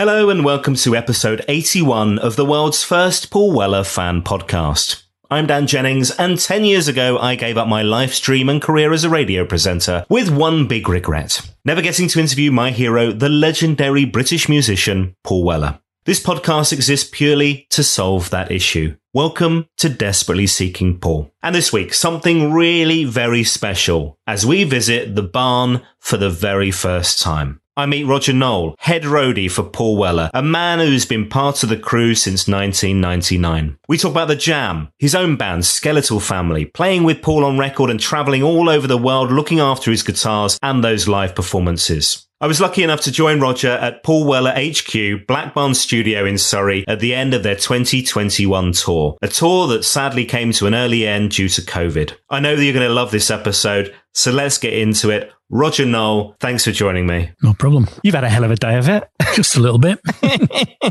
Hello and welcome to episode 81 of the world's first Paul Weller fan podcast. I'm Dan Jennings, and 10 years ago I gave up my live stream and career as a radio presenter with one big regret: never getting to interview my hero, the legendary British musician Paul Weller. This podcast exists purely to solve that issue. Welcome to Desperately Seeking Paul. And this week, something really very special as we visit the barn for the very first time. I meet Roger Nowell, head roadie for Paul Weller, a man who's been part of the crew since 1999. We talk about the Jam, his own band, Skeletal Family, playing with Paul on record and travelling all over the world looking after his guitars and those live performances. I was lucky enough to join Roger at Paul Weller HQ, Black Barn Studio in Surrey at the end of their 2021 tour, a tour that sadly came to an early end due to COVID. I know that you're going to love this episode, so let's get into it. Roger Nowell, thanks for joining me. No problem. You've had a hell of a day of it. Just a little bit.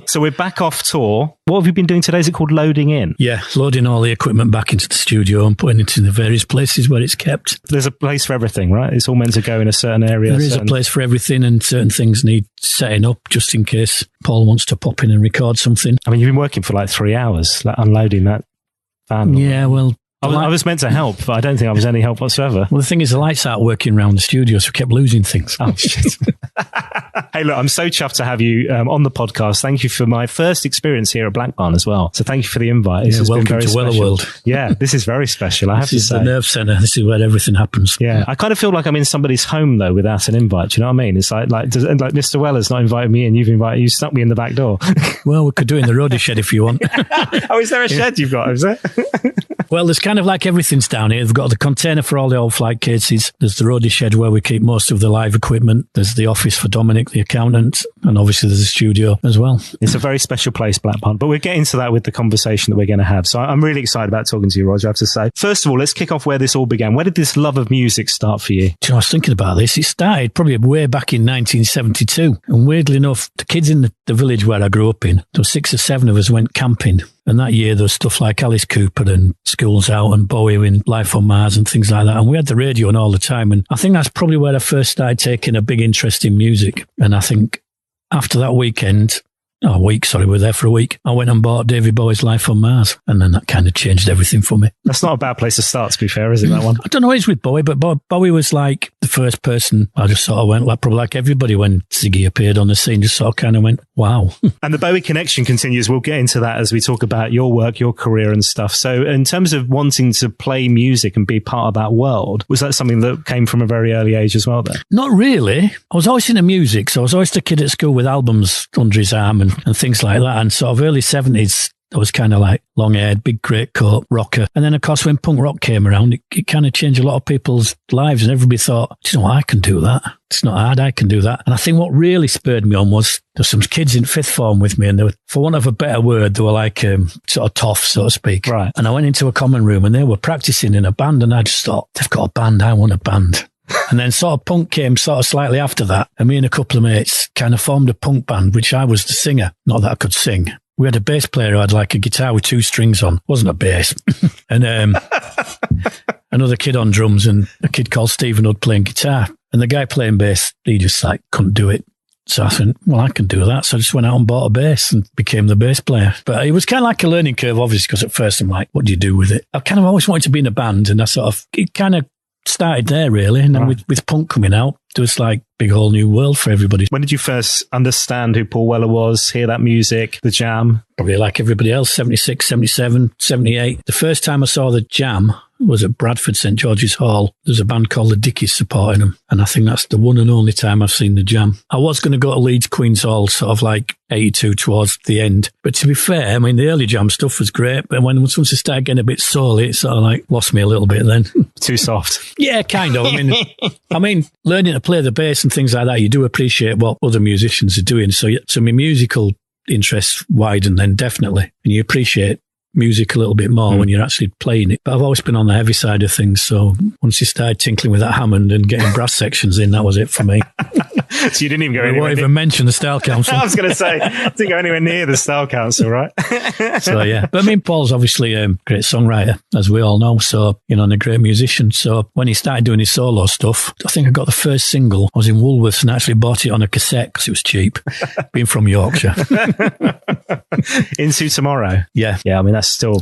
So we're back off tour. What have you been doing today? Is it called loading in? Yeah, loading all the equipment back into the studio and putting it in the various places where it's kept. There's a place for everything, right? It's all meant to go in a certain area. There is a place for everything, and certain things need setting up just in case Paul wants to pop in and record something. I mean, you've been working for like 3 hours, like unloading that van. Yeah, well... I was meant to help, but I don't think I was any help whatsoever. Well, the thing is, the lights aren't working around the studio, so we kept losing things. Oh, shit. Hey, look, I'm so chuffed to have you on the podcast. Thank you for my first experience here at Black Barn as well. So thank you for the invite. Yeah, welcome to Weller World. Yeah, this is very special, I have to say. This is the nerve centre. This is where everything happens. Yeah, I kind of feel like I'm in somebody's home, though, without an invite. Do you know what I mean? It's like Mr. Weller's not invited me in, you stuck me in the back door. Well, we could do it in the Roadie shed if you want. Oh, is there a shed you've got, is there? Well, there's kind of like everything's down here. They've got the container for all the old flight cases. There's the Roadie shed where we keep most of the live equipment. There's the office for Dominic, the accountant, and obviously there's a studio as well. It's a very special place, Black Barn, but we'll get into that with the conversation that we're going to have. So I'm really excited about talking to you, Roger, I have to say. First of all, let's kick off where this all began. Where did this love of music start for you? Do you know, I was thinking about this. It started probably way back in 1972. And weirdly enough, the kids in the village where I grew up in, there were 6 or 7 of us went camping. And that year, there was stuff like Alice Cooper and Schools Out and Bowie in Life on Mars and things like that. And we had the radio on all the time. And I think that's probably where I first started taking a big interest in music. And I think after that we were there for a week. I went and bought David Bowie's Life on Mars. And then that kind of changed everything for me. That's not a bad place to start, to be fair, is it, that one? I don't know what it's with Bowie, but Bowie was like the first person I just sort of went, like, probably like everybody when Ziggy appeared on the scene, just sort of kind of went, wow. And the Bowie connection continues. We'll get into that as we talk about your work, your career and stuff. So in terms of wanting to play music and be part of that world, was that something that came from a very early age as well then? Not really. I was always into music. So I was always the kid at school with albums under his arm and things like that. And sort of early 70s, I was kind of like long-haired, big great coat, rocker. And then, of course, when punk rock came around, it kind of changed a lot of people's lives. And everybody thought, do you know what, I can do that. It's not hard, I can do that. And I think what really spurred me on was there were some kids in 5th form with me, and they were, for want of a better word, they were like sort of tough, so to speak. Right. And I went into a common room and they were practicing in a band, and I just thought, they've got a band, I want a band. And then sort of punk came sort of slightly after that. And me and a couple of mates kind of formed a punk band, which I was the singer. Not that I could sing. We had a bass player who had like a guitar with 2 strings on. Wasn't a bass. And another kid on drums and a kid called Stephen Hood playing guitar. And the guy playing bass, he just like couldn't do it. So I thought, well, I can do that. So I just went out and bought a bass and became the bass player. But it was kind of like a learning curve, obviously, because at first I'm like, what do you do with it? I kind of always wanted to be in a band, and it kind of started there, really. And then with punk coming out, there was like big whole new world for everybody. When did you first understand who Paul Weller was, hear that music, the Jam? Probably like everybody else, 76, 77, 78. The first time I saw the Jam was at Bradford St George's Hall. There's a band called the Dickies supporting them. And I think that's the one and only time I've seen the Jam. I was going to go to Leeds Queen's Hall sort of like 82 towards the end. But to be fair, I mean, the early Jam stuff was great. But once it started getting a bit soul-y, it sort of like lost me a little bit then. Too soft. Yeah, kind of. I mean, learning to play the bass and things like that, you do appreciate what other musicians are doing. So my musical interests widen then, definitely. And you appreciate music a little bit more when you're actually playing it. But I've always been on the heavy side of things. So once you started tinkling with that Hammond and getting brass sections in, that was it for me. So you didn't even go we anywhere won't even mention the Style Council. I was going to say, didn't go anywhere near the Style Council, right? So, yeah. But I mean, Paul's obviously a great songwriter, as we all know. So, and a great musician. So when he started doing his solo stuff, I think I got the first single. I was in Woolworths and actually bought it on a cassette because it was cheap, being from Yorkshire. Into Tomorrow. Yeah. Yeah, I mean, that still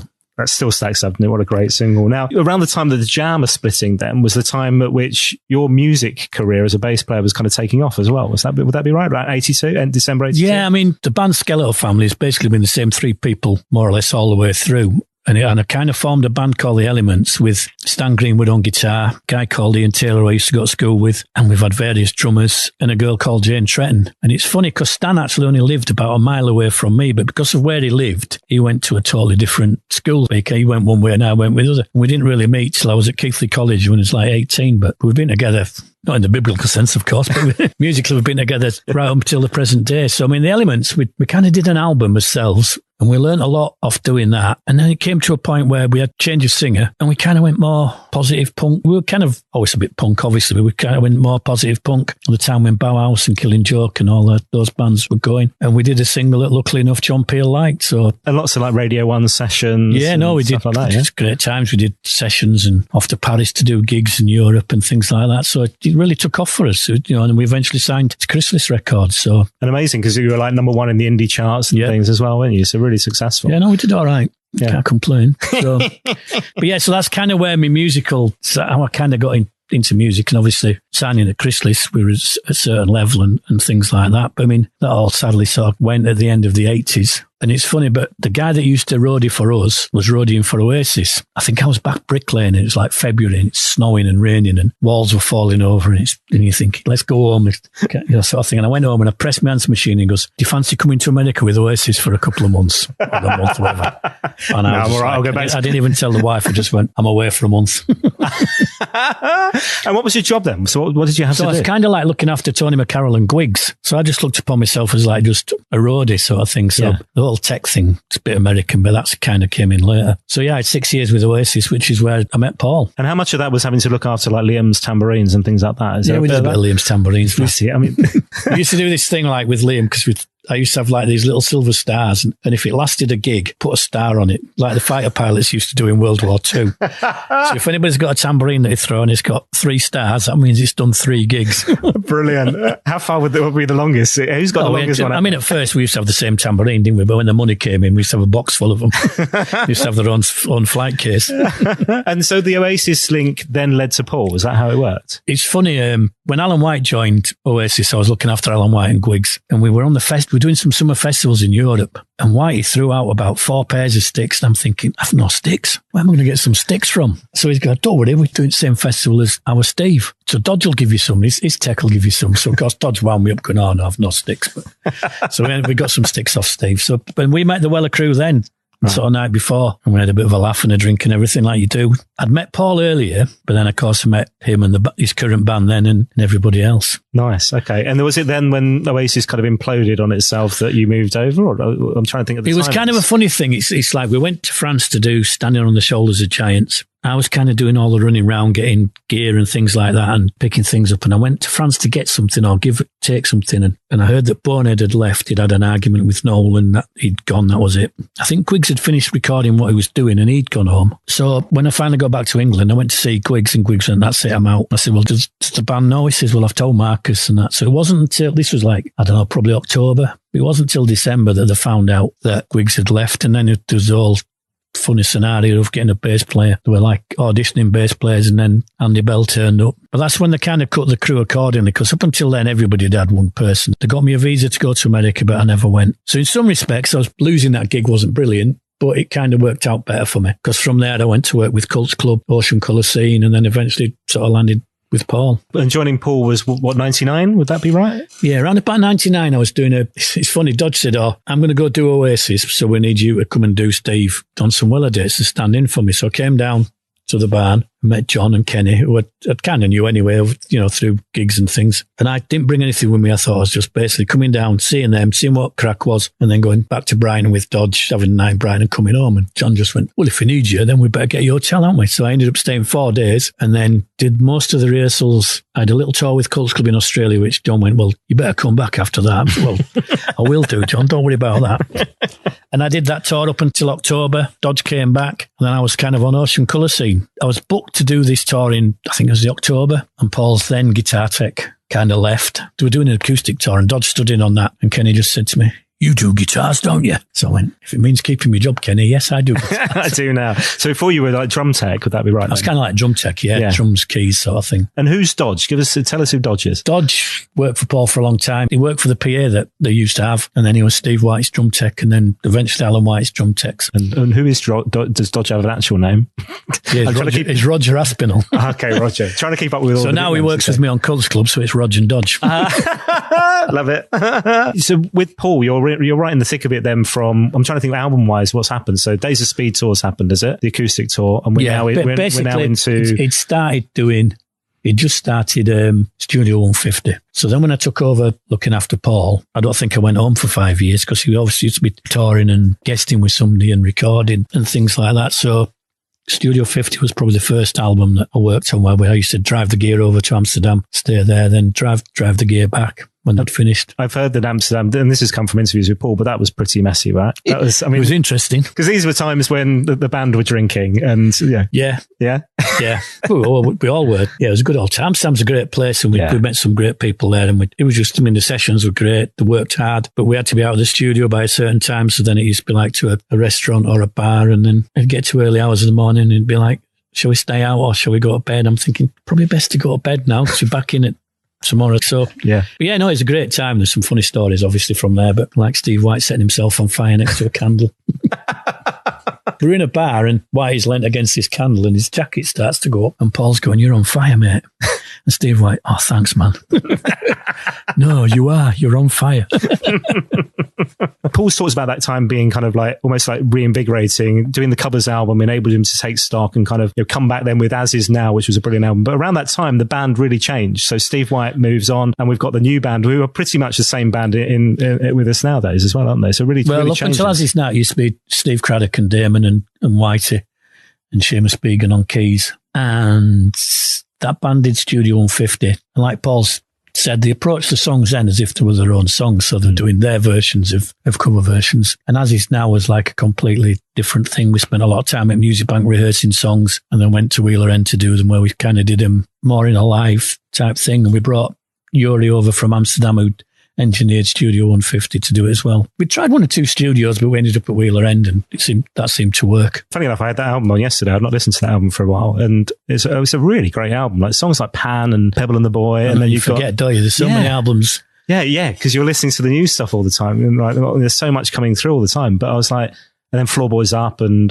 stacks up, isn't it? What a great single. Now, around the time that the Jam are splitting then was the time at which your music career as a bass player was kind of taking off as well. Would that be right? About 82 and December 82? Yeah, I mean, the band Skeletal Family has basically been the same three people more or less all the way through. And I kind of formed a band called The Elements with Stan Greenwood on guitar, a guy called Ian Taylor who I used to go to school with, and we've had various drummers and a girl called Jane Tretton. And it's funny because Stan actually only lived about a mile away from me, but because of where he lived, he went to a totally different school. He went one way and I went with the other. And we didn't really meet till I was at Keighley College when I was like 18, but we've been together. Not in the biblical sense, of course, but musically we've been together right up until the present day. So, I mean, The Elements, we kind of did an album ourselves and we learned a lot off doing that. And then it came to a point where we had change of singer and we kind of went more positive punk. We were kind of always a bit punk, obviously, but we kind of went more positive punk at the time when Bauhaus and Killing Joke and all those bands were going. And we did a single that luckily enough John Peel liked. So, and lots of like Radio 1 sessions. Yeah, no, we did like that, just great times. We did sessions and off to Paris to do gigs in Europe and things like that. So it really took off for us, and we eventually signed to Chrysalis Records. So, and amazing because you were like number one in the indie charts and things as well, weren't you? So really successful. Yeah, no, we did all right. Yeah. Can't complain. So, but yeah, so that's kind of where how I kind of got into music, and obviously signing at Chrysalis, we were at a certain level and things like that. But I mean, that all sadly sort of went at the end of the 80s. And it's funny, but the guy that used to roadie for us was roadieing for Oasis. I think I was back bricklaying and it was like February and it's snowing and raining and walls were falling over and you think, let's go home, sort of thing. And I went home and I pressed my answer machine and he goes, do you fancy coming to America with Oasis for a couple of months? Or a month, whatever. And I didn't even tell the wife. I just went, I'm away for a month. And what was your job then? So what did you have to do? So I was kind of like looking after Tony McCarroll and Gwiggs. So I just looked upon myself as like just a roadie sort of thing. So the whole tech thing, it's a bit American, but that's kind of came in later. So yeah, I had 6 years with Oasis, which is where I met Paul. And how much of that was having to look after like Liam's tambourines and things like that? We did a bit of Liam's tambourines. I mean, we used to do this thing like with Liam because I used to have like these little silver stars, and if it lasted a gig, put a star on it, like the fighter pilots used to do in World War II. So if anybody's got a tambourine that they throw and it's got 3 stars, that means it's done 3 gigs. Brilliant. How far would be the longest? Who's got the longest one? I mean, at first we used to have the same tambourine, didn't we? But when the money came in, we used to have a box full of them. We used to have their own flight case. And so the Oasis link then led to Paul. Is that how it worked? It's funny. When Alan White joined Oasis, I was looking after Alan White and Gwiggs, and we were on we're doing some summer festivals in Europe, and Whitey threw out about 4 pairs of sticks, and I'm thinking, I've no sticks. Where am I going to get some sticks from? So he's going, don't worry, we're doing the same festival as our Steve. So Dodge will give you some, his tech will give you some. So of course Dodge wound me up going, oh no, I've no sticks. But so we got some sticks off Steve. So when we met the Weller crew then, sort of night before, and we had a bit of a laugh and a drink and everything like you do. I'd met Paul earlier, but then of course I met him and his current band then and everybody else. Nice. Okay. And was it then when Oasis kind of imploded on itself that you moved over? Or I'm trying to think of the time. It was kind of a funny thing. It's like we went to France to do Standing on the Shoulders of Giants. I was kind of doing all the running around, getting gear and things like that and picking things up. And I went to France to get something or take something. And I heard that Bonehead had left. He'd had an argument with Nowell and that he'd gone. That was it. I think Gwiggs had finished recording what he was doing and he'd gone home. So when I finally got back to England, I went to see Gwiggs and Gwiggs went, that's it, I'm out. I said, well, does the band know? He says, well, I've told Marcus and that. So it wasn't until, this was like, I don't know, probably October. It wasn't until December that they found out that Gwiggs had left. And then it was all funny scenario of getting a bass player. They were like auditioning bass players and then Andy Bell turned up. But that's when they kind of cut the crew accordingly because up until then everybody had one person. They got me a visa to go to America but I never went. So in some respects I was losing that gig wasn't brilliant, but it kind of worked out better for me because from there I went to work with Cults Club, Ocean Colour Scene and then eventually sort of landed with Paul. And joining Paul was, what, 99? Would that be right? Yeah, around about 99, I was doing it's funny, Dodge said, oh, I'm going to go do Oasis, so we need you to come and do Steve on some Weller dates to stand in for me. So I came down to the barn, met John and Kenny, who I kind of knew anyway, through gigs and things. And I didn't bring anything with me. I thought I was just basically coming down, seeing them, seeing what crack was, and then going back to Brighton with Dodge, having a night in Brighton and coming home. And John just went, well, if we need you, then we better get your hotel, haven't we? So I ended up staying 4 days and then did most of the rehearsals. I had a little tour with Cults Club in Australia, which John went, well, you better come back after that. Well, I will do, John. Don't worry about that. And I did that tour up until October. Dodge came back, and then I was kind of on Ocean Colour Scene. I was booked to do this tour in, I think it was the October, and Paul's then guitar tech kind of left. They were doing an acoustic tour, and Dodge stood in on that, and Kenny just said to me, you do guitars, don't you? So I went, if it means keeping my job, Kenny, yes, I do guitars. I do now. So before you were like drum tech, would that be right? I was kind of like drum tech, yeah. Drums, keys sort of thing. And who's Dodge? Tell us who Dodge is. Dodge worked for Paul for a long time. He worked for the PA that they used to have, and then he was Steve White's drum tech, and then eventually Alan White's drum techs. And who is does Dodge have an actual name? Yeah, it's Roger Aspinall. Okay, Roger. Trying to keep up with all. So now he works with me on Cults Club, so it's Roger and Dodge. Love it. So with Paul, you're right in the thick of it then from, I'm trying to think album-wise, what's happened. So Days of Speed tour's happened, is it? The acoustic tour. And we're now into... It just started Studio 150. So then when I took over looking after Paul, I don't think I went home for 5 years because he obviously used to be touring and guesting with somebody and recording and things like that. So Studio 50 was probably the first album that I worked on where I used to drive the gear over to Amsterdam, stay there, then drive the gear back when I'd finished. I've heard that Amsterdam, and this has come from interviews with Paul, but that was pretty messy, right? It was interesting. Because these were times when the band were drinking and Yeah. Yeah? Yeah. we all were. Yeah, it was a good old time. Amsterdam's a great place and we met some great people there. And it was just, the sessions were great. They worked hard, but we had to be out of the studio by a certain time. So then it used to be like to a restaurant or a bar, and then it'd get to early hours in the morning and it'd be like, shall we stay out or shall we go to bed? I'm thinking probably best to go to bed now because you're back in it tomorrow. So it's a great time. There's some funny stories obviously from there, but like Steve White setting himself on fire next to a candle. We're in a bar and Whitey's leant against this candle and his jacket starts to go up and Paul's going, you're on fire, mate. And Steve White, oh, thanks, man. No, you're on fire. Paul's talks about that time being kind of like almost like reinvigorating, doing the covers album enabled him to take stock and kind of come back then with As Is Now, which was a brilliant album. But around that time, the band really changed. So Steve White moves on and we've got the new band who are pretty much the same band in with us nowadays as well, aren't they? So really up until As Is Now, it used to be Steve Craddock and Damon and Whitey and Seamus Began on keys. And that band did Studio 150. And like Paul said, they approached the songs then as if they were their own songs. So they're doing their versions of cover versions. And As Is Now was like a completely different thing. We spent a lot of time at Music Bank rehearsing songs and then went to Wheeler End to do them where we kind of did them more in a live type thing. And we brought Yuri over from Amsterdam who engineered Studio 150 to do it as well. We tried 1 or 2 studios, but we ended up at Wheeler End and that seemed to work. Funny enough, I had that album on yesterday. I've not listened to that album for a while, and it's a really great album. Like songs like Pan and Pebble and the Boy, and then you forget, don't you? There's so many albums. Yeah, because you're listening to the new stuff all the time, and like there's so much coming through all the time. But I was like, and then Floorboys Up and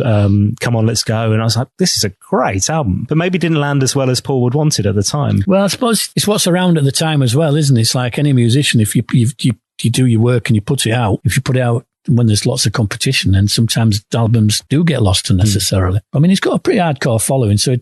Come On, Let's Go. And I was like, this is a great album. But maybe didn't land as well as Paul would want it at the time. Well, I suppose it's what's around at the time as well, isn't it? It's like any musician, if you do your work and you put it out, if you put it out when there's lots of competition, then sometimes albums do get lost unnecessarily. I mean, it's got a pretty hardcore following, so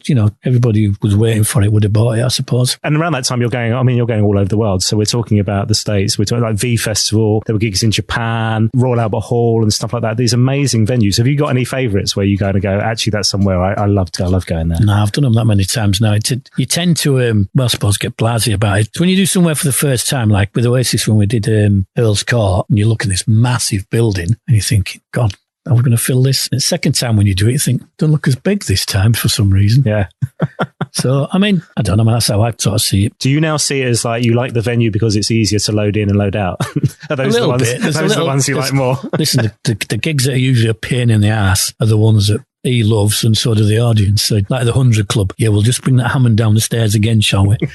everybody who was waiting for it would have bought it, I suppose. And around that time, you're going all over the world. So we're talking about the States. We're talking like V Festival. There were gigs in Japan, Royal Albert Hall, and stuff like that. These amazing venues. Have you got any favourites where you go, actually, that's somewhere I love going there? No, I've done them that many times now. You tend to, I suppose, get blasé about it. So when you do somewhere for the first time, like with Oasis when we did Earl's Court, and you look at this massive building, and you're thinking, God, are we going to fill this? And the second time when you do it, you think, don't look as big this time for some reason. Yeah. So, I mean, I don't know. That's how I sort of see it. Do you now see it as like you like the venue because it's easier to load in and load out? Are those the ones you like more? Listen, the gigs that are usually a pain in the ass are the ones that he loves and so do the audience. So, like the 100 Club. Yeah, we'll just bring that Hammond down the stairs again, shall we? Do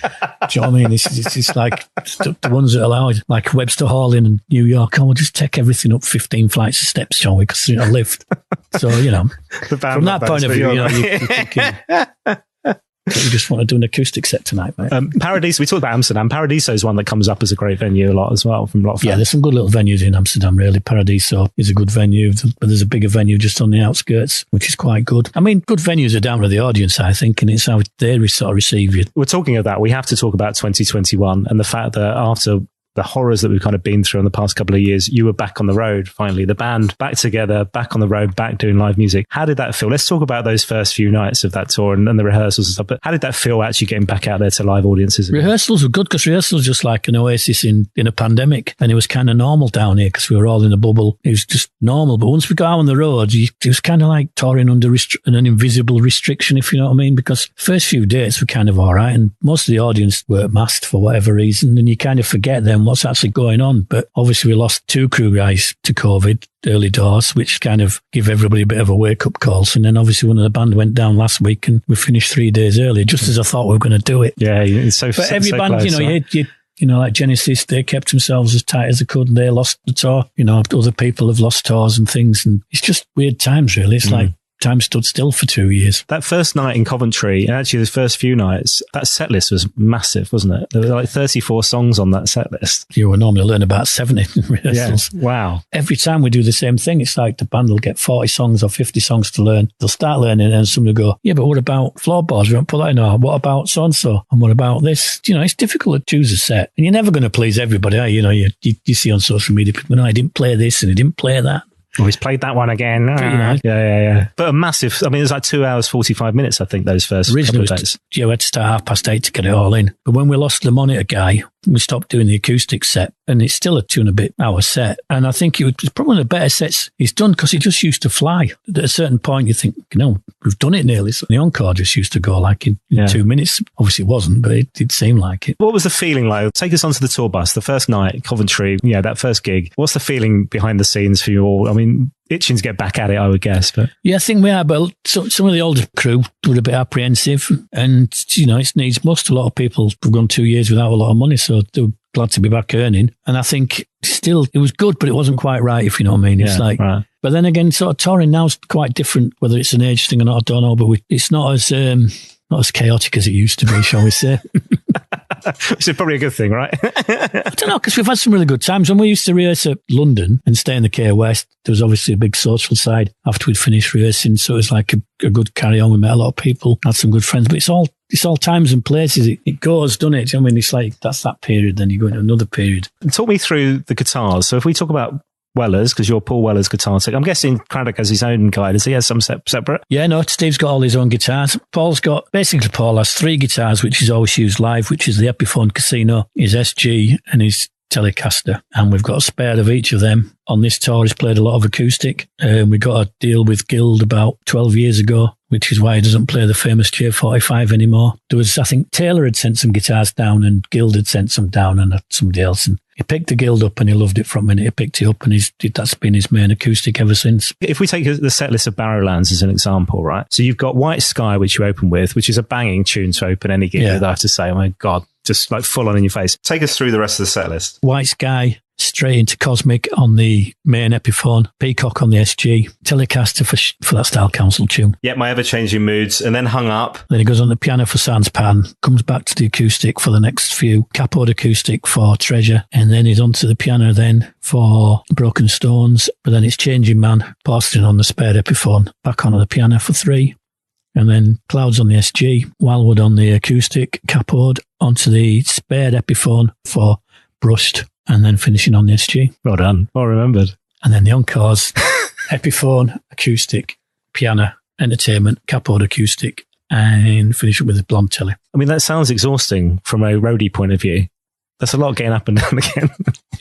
you know what I mean? It's like the ones that allow it, like Webster Hall in New York. Oh, we'll just take everything up 15 flights of steps, shall we? Because it's a lift. So, from that point of view, you're thinking... You just want to do an acoustic set tonight, mate. Paradiso, we talked about Amsterdam. Paradiso is one that comes up as a great venue a lot as well from a lot of fans. Yeah, there's some good little venues in Amsterdam, really. Paradiso is a good venue, but there's a bigger venue just on the outskirts, which is quite good. I mean, good venues are down to the audience, I think, and it's how they sort of receive you. We're talking of that. We have to talk about 2021 and the fact that after the horrors that we've kind of been through in the past couple of years, you were back on the road, finally. The band back together, back on the road, back doing live music. How did that feel? Let's talk about those first few nights of that tour and the rehearsals and stuff. But how did that feel actually getting back out there to live audiences again? Rehearsals were good because rehearsals just like an Oasis in a pandemic. And it was kind of normal down here because we were all in a bubble. It was just normal. But once we got out on the road, it was kind of like touring under an invisible restriction, if you know what I mean. Because first few dates were kind of all right. And most of the audience weren't masked for whatever reason. And you kind of forget then what's actually going on. But obviously we lost 2 crew guys to COVID early doors, which kind of give everybody a bit of a wake-up call. And then obviously one of the band went down last week and we finished 3 days early, just as I thought we were going to do it. Yeah, it's so But every so band, close, you know, like Genesis, they kept themselves as tight as they could and they lost the tour. You know, other people have lost tours and things, and it's just weird times, really. It's like time stood still for 2 years. That first night in Coventry, and actually the first few nights, that set list was massive, wasn't it? There were like 34 songs on that set list. You will normally learn about 70 in rehearsals. Yeah. Wow. Every time we do the same thing, it's like the band will get 40 songs or 50 songs to learn. They'll start learning and somebody will go, yeah, but what about floorboards? We don't put that in. Or what about so-and-so? And what about this? You know, it's difficult to choose a set. And you're never going to please everybody. You know, you see on social media, people, no, I didn't play this and I didn't play that. Oh, he's played that one again. Yeah. But a massive, I mean, it was like 2 hours, 45 minutes, I think, those first couple of days. Yeah, we had to start 8:30 to get it all in. But when we lost the monitor guy, we stopped doing the acoustic set, and it's still a 2.5 hour set. And I think it was probably one of the better sets he's done because he just used to fly. At a certain point, you think, we've done it nearly. So the encore just used to go like in 2 minutes. Obviously, it wasn't, but it did seem like it. What was the feeling like? Take us onto the tour bus, the first night, Coventry, that first gig. What's the feeling behind the scenes for you all? I mean, itching to get back at it, I would guess. But yeah, I think we are. But some of the older crew were a bit apprehensive, and it needs must. A lot of people have gone 2 years without a lot of money, so they're glad to be back earning. And I think still it was good, but it wasn't quite right, if you know what I mean. It's right. But then again, sort of touring now is quite different. Whether it's an age thing or not, I don't know. But it's not as chaotic as it used to be, shall we say? Which is probably a good thing, right? I don't know, because we've had some really good times. When we used to rehearse at London and stay in the K West, there was obviously a big social side after we'd finished rehearsing. So it was like a good carry on. We met a lot of people, had some good friends, but it's all times and places. It goes, doesn't it? I mean, it's like, that's that period, then you go into another period. Talk me through the guitars. So if we talk about Weller's, because you're Paul Weller's guitar tech. I'm guessing Craddock has his own guy. Does he have some separate? Yeah, no, Steve's got all his own guitars. Paul has 3 guitars, which he's always used live, which is the Epiphone Casino, his SG and his Telecaster. And we've got a spare of each of them. On this tour, he's played a lot of acoustic. We got a deal with Guild about 12 years ago, which is why he doesn't play the famous J45 anymore. There was, I think, Taylor had sent some guitars down and Guild had sent some down and somebody else. And he picked the Guild up and he loved it from a minute. He picked it up and that's been his main acoustic ever since. If we take the set list of Barrowlands as an example, right? So you've got White Sky, which you open with, which is a banging tune to open any gig with, I have to say. Oh my God, just like full on in your face. Take us through the rest of the set list. White Sky, straight into Cosmic on the main Epiphone, Peacock on the SG, Telecaster for that Style Council tune. Yeah, My Ever-Changing Moods, and then Hung Up. Then he goes on the piano for Sans Pan, comes back to the acoustic for the next few, capoed acoustic for Treasure, and then he's onto the piano then for Broken Stones, but then it's Changing Man, Porcelain on the spare Epiphone, back onto the piano for 3. And then Clouds on the SG, Wildwood on the acoustic, capoed onto the spare Epiphone for Brushed, and then finishing on the SG. Well done. Well remembered. And then the encores, Epiphone, acoustic, piano, entertainment, capoed acoustic, and finish up with the blonde telly. I mean, that sounds exhausting from a roadie point of view. That's a lot getting up and down again.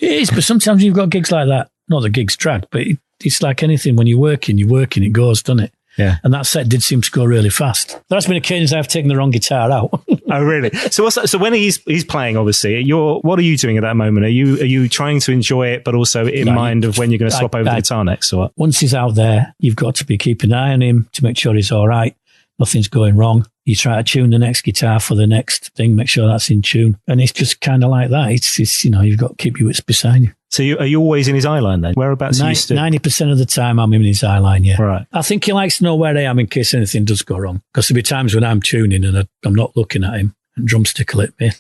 It is, but sometimes you've got gigs like that. Not the gig's drag, but it's like anything. When you're working, it goes, doesn't it? Yeah. And that set did seem to go really fast. There's been occasions I've taken the wrong guitar out. Oh, really? So what's that? So when he's playing, obviously, what are you doing at that moment? Are you trying to enjoy it, but also in mind of when you're going to swap over the guitar next, or what? Once he's out there, you've got to be keeping an eye on him to make sure he's all right. nothing's going wrong. You try to tune the next guitar for the next thing, make sure that's in tune. And it's just kind of like that. It's you've got to keep your wits beside you. So are you always in his eye line then? Whereabouts are you stood? 90% of the time I'm in his eye line, yeah. Right. I think he likes to know where I am in case anything does go wrong. Because there'll be times when I'm tuning and I'm not looking at him and drumstick will hit me.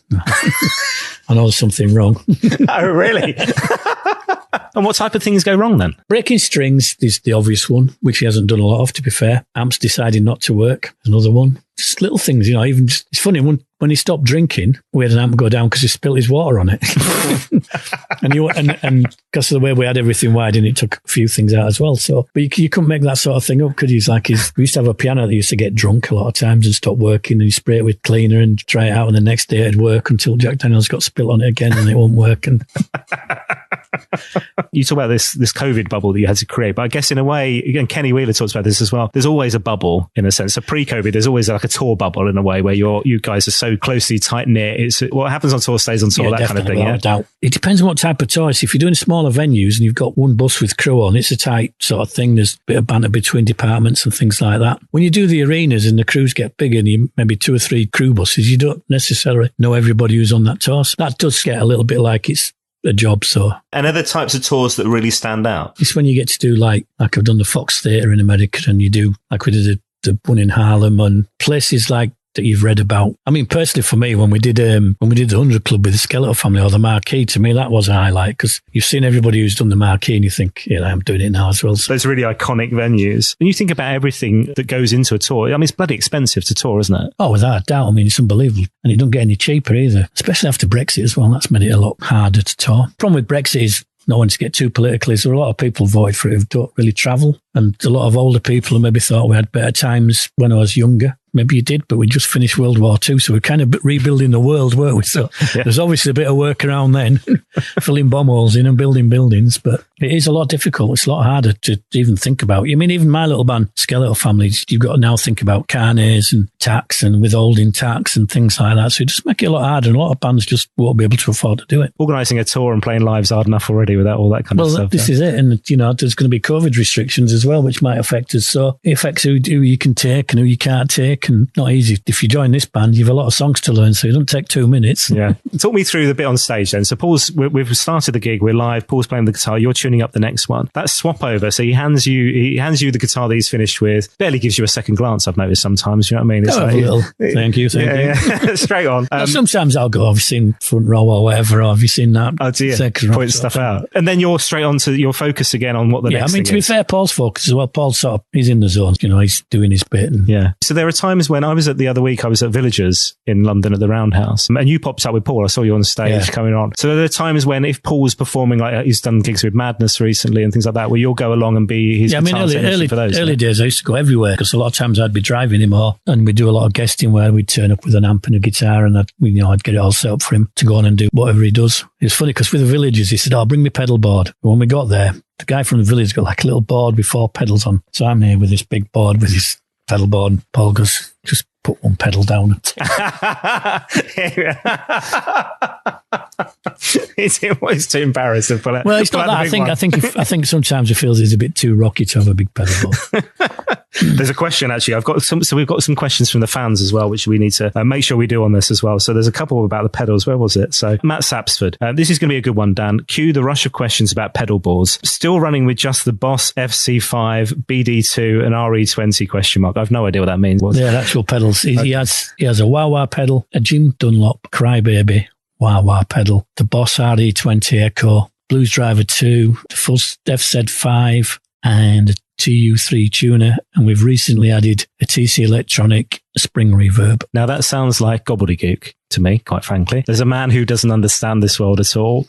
I know there's something wrong. Oh, really? And what type of things go wrong then? Breaking strings is the obvious one, which he hasn't done a lot of, to be fair. Amps deciding not to work is another one. Just little things, even just, it's funny, when he stopped drinking, we had an amp go down because he spilled his water on it. and because of the way we had everything wired in, it took a few things out as well. So, but you couldn't make that sort of thing up, could you? We used to have a piano that used to get drunk a lot of times and stop working, and you spray it with cleaner and try it out, and the next day it'd work until Jack Daniels got spilt on it again and it won't work. And you talk about this COVID bubble that you had to create, but I guess in a way, again, Kenny Wheeler talks about this as well. There's always a bubble in a sense. So pre-COVID, there's always like a tour bubble in a way where you guys are so closely tight knit. It's what happens on tour stays on tour, that kind of thing. Yeah, doubt. It depends on what type of tour. If you're doing smaller venues and you've got one bus with crew on, it's a tight sort of thing. There's a bit of banter between departments and things like that. When you do the arenas and the crews get bigger and you maybe 2 or 3 crew buses, you don't necessarily know everybody who's on that tour. So that does get a little bit like it's a job. So, and other types of tours that really stand out? It's when you get to do like I've done the Fox Theatre in America, and you do like we did the one in Harlem and places like that you've read about. I mean, personally for me, when we did the 100 Club with the Skeletal Family or the Marquee, to me that was a highlight because you've seen everybody who's done the Marquee and you think, I'm doing it now as well. So those really iconic venues. When you think about everything that goes into a tour, I mean, it's bloody expensive to tour, isn't it? Oh, without a doubt. I mean, it's unbelievable. And it doesn't get any cheaper either, especially after Brexit as well. That's made it a lot harder to tour. The problem with Brexit is, not wanting to get too political, is there are a lot of people voted for it who don't really travel. And a lot of older people who maybe thought we had better times when I was younger. Maybe you did, but we just finished World War II, so we're kind of rebuilding the world, weren't we? So There's obviously a bit of work around then, filling bomb holes in and building buildings, but it is a lot difficult. It's a lot harder to even think about. I mean, even my little band, Skeletal Family, you've got to now think about carnets and tax and withholding tax and things like that. So it just make it a lot harder, and a lot of bands just won't be able to afford to do it. Organising a tour and playing live's hard enough already without all that kind of stuff. Well, this is it. And, there's going to be COVID restrictions as well, which might affect us. So it affects who you can take and who you can't take, and not easy. If you join this band, you've a lot of songs to learn, so it doesn't take 2 minutes. Yeah. Talk me through the bit on stage then. So we've started the gig, we're live, Paul's playing the guitar, you're tuning up the next one. That swap over, so he hands you the guitar that he's finished with, barely gives you a second glance, I've noticed sometimes, you know what I mean? It's a little, thank you. Yeah. Straight on. Sometimes I'll go, have you seen front row or whatever, or have you seen that? Oh dear, point stuff out. And then you're straight on to your focus again on what the next thing is. To be fair, Paul's focus as well. Paul's he's in the zone, he's doing his bit. And so there are times when I was at Villagers in London at the Roundhouse, and you popped up with Paul. I saw you on stage coming on. So there are times when if Paul's performing, like he's done gigs with Madness recently and things like that, where you'll go along and be his guitar technician for those. Early days I used to go everywhere because a lot of times I'd be driving him, and we'd do a lot of guesting where we'd turn up with an amp and a guitar, and I'd get it all set up for him to go on and do whatever he does. It's funny because with the Villagers, he said, bring me pedal board. When we got there, the guy from the village got like a little board with 4 pedals on. So I'm here with this big board with his pedal board, and Paul goes, just put one pedal down. He's too embarrassed to pull it. Well, it's not that. I think sometimes he feels it's a bit too rocky to have a big pedal board. There's a question actually. We've got some questions from the fans as well, which we need to make sure we do on this as well. So there's a couple about the pedals. Where was it? So Matt Sapsford, this is going to be a good one, Dan. Cue the rush of questions about pedal boards. Still running with just the Boss FC5, BD2, and RE20 ? I've no idea what that means. They're actual pedals. He has a wah-wah pedal, a Jim Dunlop Crybaby wah-wah pedal, the Boss RE20 Echo, Blues Driver 2, the full FZ5, and a TU3 tuner, and we've recently added a TC Electronic spring reverb. Now that sounds like gobbledygook to me, quite frankly. There's a man who doesn't understand this world at all.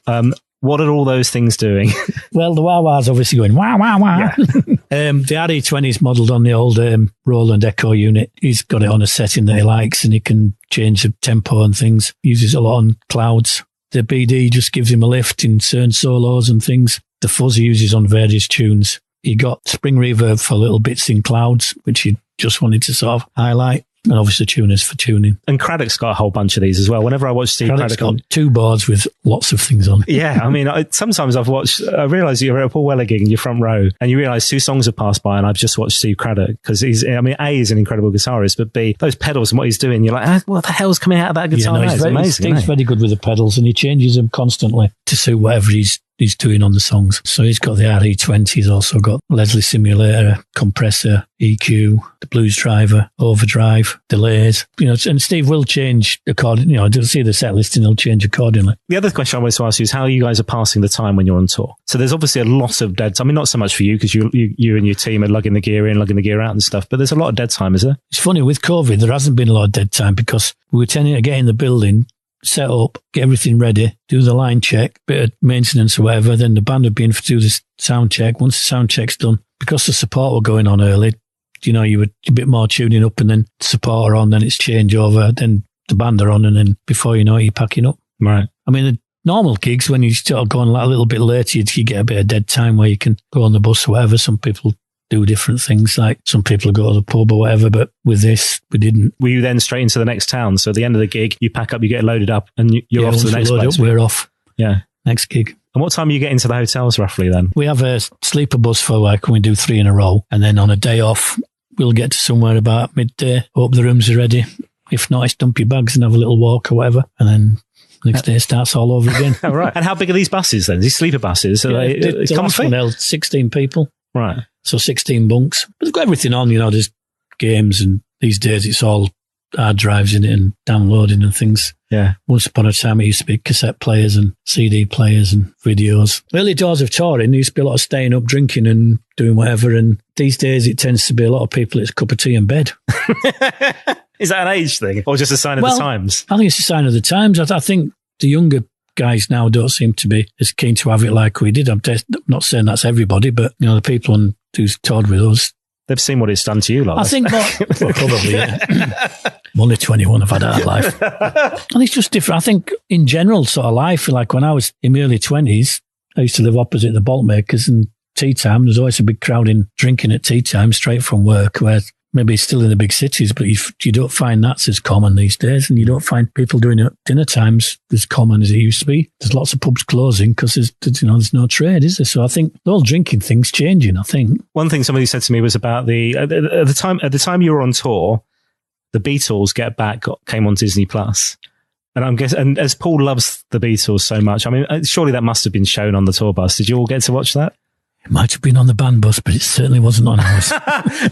What are all those things doing? Well, the wah-wah's obviously going wah, wah, wah. Yeah. The RE20 is modelled on the old Roland Echo unit. He's got it on a setting that he likes, and he can change the tempo and things. Uses a lot on clouds. The BD just gives him a lift in certain solos and things. The fuzz he uses on various tunes. He got spring reverb for little bits in clouds, which he just wanted to sort of highlight. and obviously tuners for tuning. And Craddock's got a whole bunch of these as well. Whenever I watch Steve Craddock's Craddock, got 2 boards with lots of things on. yeah, I mean, sometimes I realise you're at a Paul Weller gig in your front row, and you realise 2 songs have passed by, and I've just watched Steve Craddock because A, he's an incredible guitarist, but B, those pedals and what he's doing, you're like, what the hell's coming out of that guitar? He's amazing. Steve's very good with the pedals, and he changes them constantly to suit whatever he's doing on the songs. So he's got the RE20, he's also got Leslie simulator, compressor, EQ, the blues driver, overdrive, delays, and Steve will change according, to see the set list and he'll change accordingly. The other question I wanted to ask you is how you guys are passing the time when you're on tour. So there's obviously a lot of dead time. I mean, not so much for you because you and your team are lugging the gear in, lugging the gear out and stuff, but there's a lot of dead time, is there? It's funny, with COVID, there hasn't been a lot of dead time because we were tending to get in the building, set up, get everything ready, do the line check, bit of maintenance or whatever, then the band would be in to do the sound check. Once the sound check's done, because the support were going on early, you were a bit more tuning up and then support are on, then it's changeover, then the band are on, and then before you know it, you're packing up. Right. I mean, the normal gigs, when you start going a little bit later, you get a bit of dead time where you can go on the bus or whatever. Some people do different things, like some people go to the pub or whatever, but with this, we didn't. Were you then straight into the next town? So at the end of the gig, you pack up, you get loaded up, and you're off to the next place? We're off. Yeah. Next gig. And what time are you getting to the hotels roughly then? We have a sleeper bus for when we do 3 in a row, and then on a day off, we'll get to somewhere about midday, hope the rooms are ready. If not, it's dump your bags and have a little walk or whatever, and then next day starts all over again. Oh, right. And how big are these buses then? These sleeper buses? Are they comfy? Held 16 people. Right. So 16 bunks. But they've got everything on, there's games, and these days it's all hard drives in it and downloading and things. Yeah. Once upon a time, it used to be cassette players and CD players and videos. Early doors of touring, there used to be a lot of staying up, drinking and doing whatever. And these days, it tends to be a lot of people, it's a cup of tea and bed. Is that an age thing or just a sign of the times? I think it's a sign of the times. I think the younger guys now don't seem to be as keen to have it like we did. I'm not saying that's everybody, but, the people who's toured with us, they've seen what it's done to you, like. I think probably, yeah. I'm only 21, I've had a hard life. And it's just different. I think in general sort of life, like when I was in my early 20s, I used to live opposite the Bolt Makers, and tea time, there's always a big crowd in drinking at tea time straight from work, where maybe it's still in the big cities, but you don't find that's as common these days, and you don't find people doing it at dinner times as common as it used to be. There's lots of pubs closing because there's no trade, is there? So I think the whole drinking thing's changing, I think. One thing somebody said to me was about at the time you were on tour, the Beatles Get Back came on Disney Plus. And I'm guessing, and as Paul loves the Beatles so much, I mean, surely that must have been shown on the tour bus. Did you all get to watch that? It might have been on the band bus, but it certainly wasn't on ours.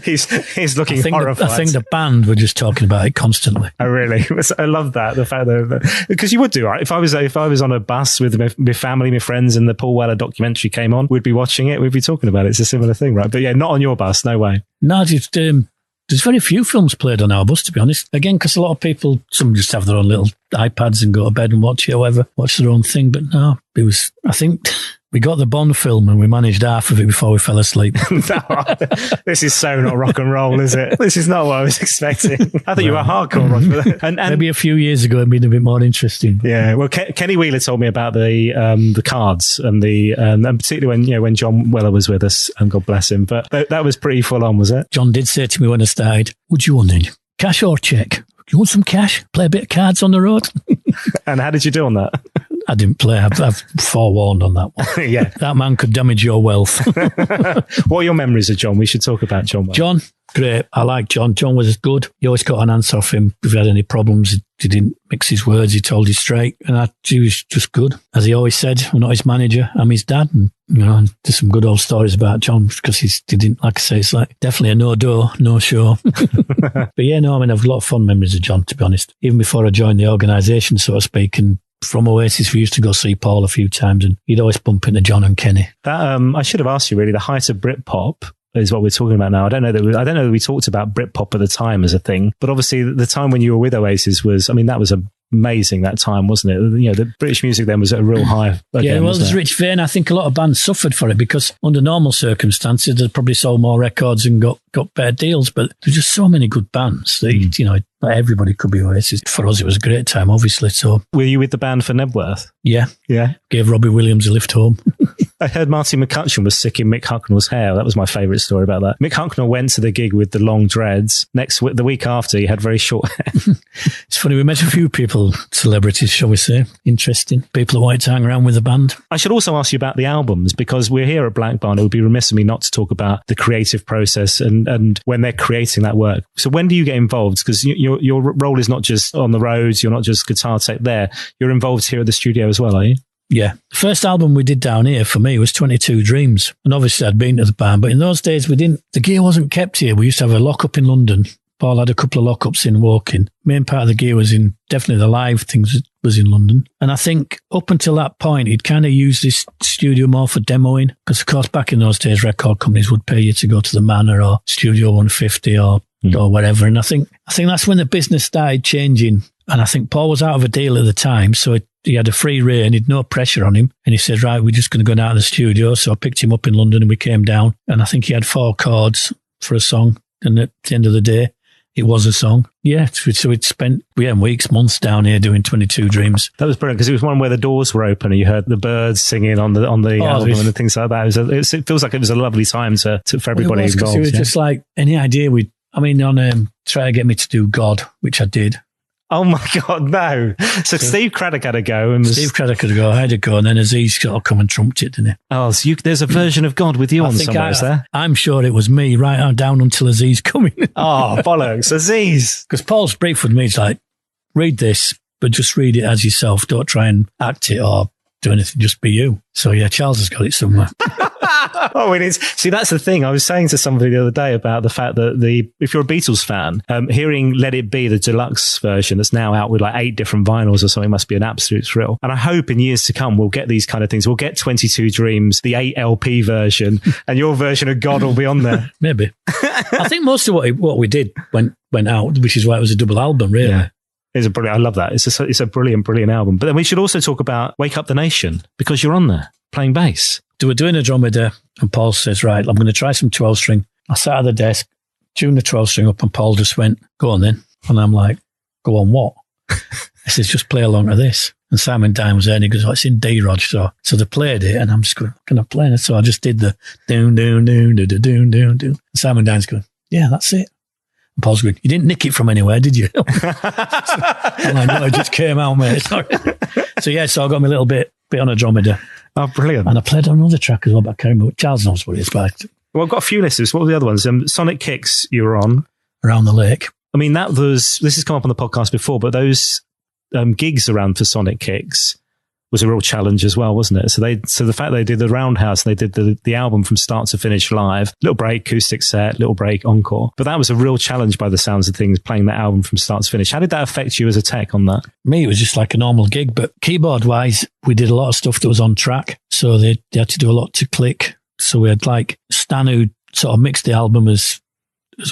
he's looking horrified. I think the band were just talking about it constantly. Oh, really? I love that. The fact that, because you would do, right? If I was on a bus with my family, my friends, and the Paul Weller documentary came on, we'd be watching it. We'd be talking about it. It's a similar thing, right? But yeah, not on your bus. No way. No, just, there's very few films played on our bus, to be honest. Again, because a lot of people, some just have their own little iPads and go to bed and watch it or whatever, watch their own thing. But no, I think we got the Bond film and we managed half of it before we fell asleep. This is so not rock and roll, is it? This is not what I was expecting. I thought you were hardcore rock. And maybe a few years ago it'd been a bit more interesting. Yeah, well, Kenny Wheeler told me about the cards and and particularly when John Weller was with us, and God bless him. But that was pretty full on, was it? John did say to me when I started, "Would you want any cash or check? You want some cash? Play a bit of cards on the road." And how did you do on that? I didn't play. I've forewarned on that one. Yeah. That man could damage your wealth. What are your memories of John? We should talk about John. John, great. I like John. John was good. You always got an answer off him. If he had any problems, he didn't mix his words. He told you straight. And he was just good. As he always said, I'm not his manager. I'm his dad. And, and there's some good old stories about John because he didn't, like I say, it's like definitely a no-door, no-show. But yeah, no, I mean, I've a lot of fond memories of John, to be honest. Even before I joined the organisation, so to speak, and from Oasis, we used to go see Paul a few times, and he'd always bump into John and Kenny. That I should have asked you really. The height of Britpop is what we're talking about now. I don't know that we talked about Britpop at the time as a thing, but obviously the time when you were with Oasis was, I mean, that was amazing. That time, wasn't it? The British music then was at a real high. Again, well, there's Rich Vane. I think a lot of bands suffered for it because under normal circumstances, they probably sold more records and got better deals. But there's just so many good bands that Like everybody could be Oasis. For us, it was a great time, obviously. So, were you with the band for Nebworth? Yeah. Gave Robbie Williams a lift home. I heard Marty McCutcheon was sick in Mick Hucknall's hair. That was my favourite story about that. Mick Hucknall went to the gig with the long dreads. The week after, he had very short hair. It's funny, we met a few people, celebrities, shall we say. Interesting. People who wanted to hang around with the band. I should also ask you about the albums, because we're here at Black Barn. It would be remiss of me not to talk about the creative process and when they're creating that work. So when do you get involved? Because your role is not just on the roads, you're not just guitar tech there. You're involved here at the studio as well, are you? Yeah. The first album we did down here for me was 22 Dreams. And obviously I'd been to the band, but in those days the gear wasn't kept here. We used to have a lock-up in London. Paul had a couple of lock-ups in Woking. Main part of the gear was definitely the live things was in London. And I think up until that point, he'd kind of used this studio more for demoing. Because of course, back in those days, record companies would pay you to go to the Manor or Studio 150 or whatever. And I think that's when the business started changing. And I think Paul was out of a deal at the time, so he had a free rein, he'd no pressure on him. And he said, right, we're just going to go down to the studio. So I picked him up in London and we came down. And I think he had 4 chords for a song. And at the end of the day, it was a song. Yeah, so we'd spent weeks, months down here doing 22 Dreams. That was brilliant, because it was one where the doors were open and you heard the birds singing on the album and things like that. It feels like it was a lovely time for everybody involved. It was just like any idea try to get me to do God, which I did. Oh my God, no. So Steve Craddock had a go. Steve Craddock had a go, I had a go, and then Aziz sort of come and trumped it, didn't he? Oh, so there's a version of God with you on somewhere, is there? I'm sure it was me, right on down until Aziz coming. Oh, bollocks, Aziz. Because Paul's brief with me is like, read this, but just read it as yourself. Don't try and act it or do anything, just be you. So yeah, Charles has got it somewhere. Oh, it is. See, that's the thing. I was saying to somebody the other day about the fact that if you're a Beatles fan, hearing Let It Be, the deluxe version that's now out with like 8 different vinyls or something, must be an absolute thrill. And I hope in years to come, we'll get these kind of things. We'll get 22 Dreams, the 8 LP version, and your version of God will be on there. Maybe. I think most of what we did went out, which is why it was a double album, really. Yeah. I love that. It's a brilliant album. But then we should also talk about Wake Up the Nation, because you're on there playing bass. They were doing Andromeda, and Paul says, right, I'm going to try some 12-string. I sat at the desk, tuned the 12-string up, and Paul just went, go on then. And I'm like, go on what? He says, just play along to this. And Simon Dine was there, and he goes, oh, it's in D, Rog. So they played it, and I'm just going, can I play it? So I just did the doon, doon, doon, doon, doon, doon, doon. And Simon Dine's going, yeah, that's it. And Paul's going, you didn't nick it from anywhere, did you? I'm like, no, it just came out, mate. So I got me a little bit on Andromeda. Oh, brilliant. And I played on another track as well, but I can't remember. Charles knows what it is. But well, I've got a few listeners. What were the other ones? Sonik Kicks you were on. Around the Lake. I mean, this has come up on the podcast before, but those gigs around for Sonik Kicks was a real challenge as well, wasn't it? So the fact they did the Roundhouse, they did the album from start to finish live, little break, acoustic set, little break, encore. But that was a real challenge by the sounds of things, playing that album from start to finish. How did that affect you as a tech on that? Me, it was just like a normal gig, but keyboard-wise, we did a lot of stuff that was on track. So they had to do a lot to click. So we had like Stan, who sort of mixed the album as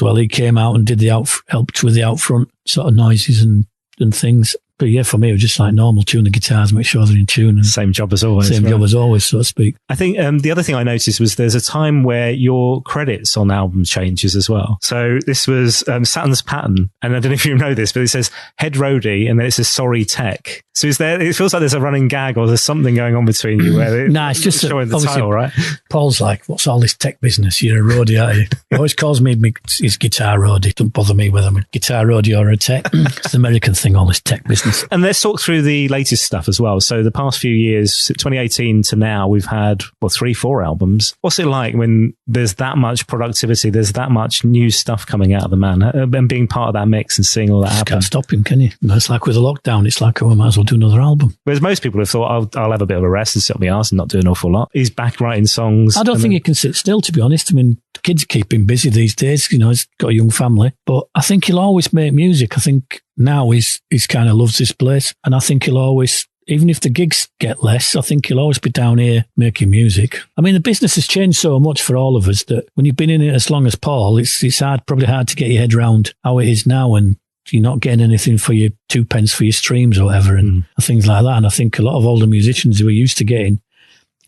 well. He came out and did helped with the out front sort of noises and things. But yeah, for me, it was just like normal, tune the guitars, make sure they're in tune. And same job as always. Same job as always, so to speak. I think the other thing I noticed was there's a time where your credits on album changes as well. So this was Saturn's Pattern, and I don't know if you know this, but it says Head Roadie, and then it says Sorry Tech. So it feels like there's a running gag or there's something going on between you where it's just showing the title, right? Paul's like, what's all this tech business? You're a roadie, aren't you? He always calls me his guitar roadie. Don't bother me whether I'm a guitar roadie or a tech. It's an American thing, all this tech business. And let's talk through the latest stuff as well. So the past few years, 2018 to now, we've had 3-4 albums. What's it like when there's that much productivity, there's that much new stuff coming out of the man, and being part of that mix and seeing all that happen? Can't stop him, can you? It's like with the lockdown, it's like, oh, I might as well do another album. Whereas most people have thought, I'll have a bit of a rest and sit on my arse and not do an awful lot. He's back writing songs. I don't think he can sit still, to be honest. I mean, the kids keep him busy these days. You know, he's got a young family, but I think he'll always make music. I think now he's kind of loves this place, and I think he'll always, even if the gigs get less, I think he'll always be down here making music. I mean, the business has changed so much for all of us that when you've been in it as long as Paul, it's probably hard to get your head around how it is now, and you're not getting anything for your 2 pence for your streams or whatever, and things like that. And I think a lot of older musicians who are used to getting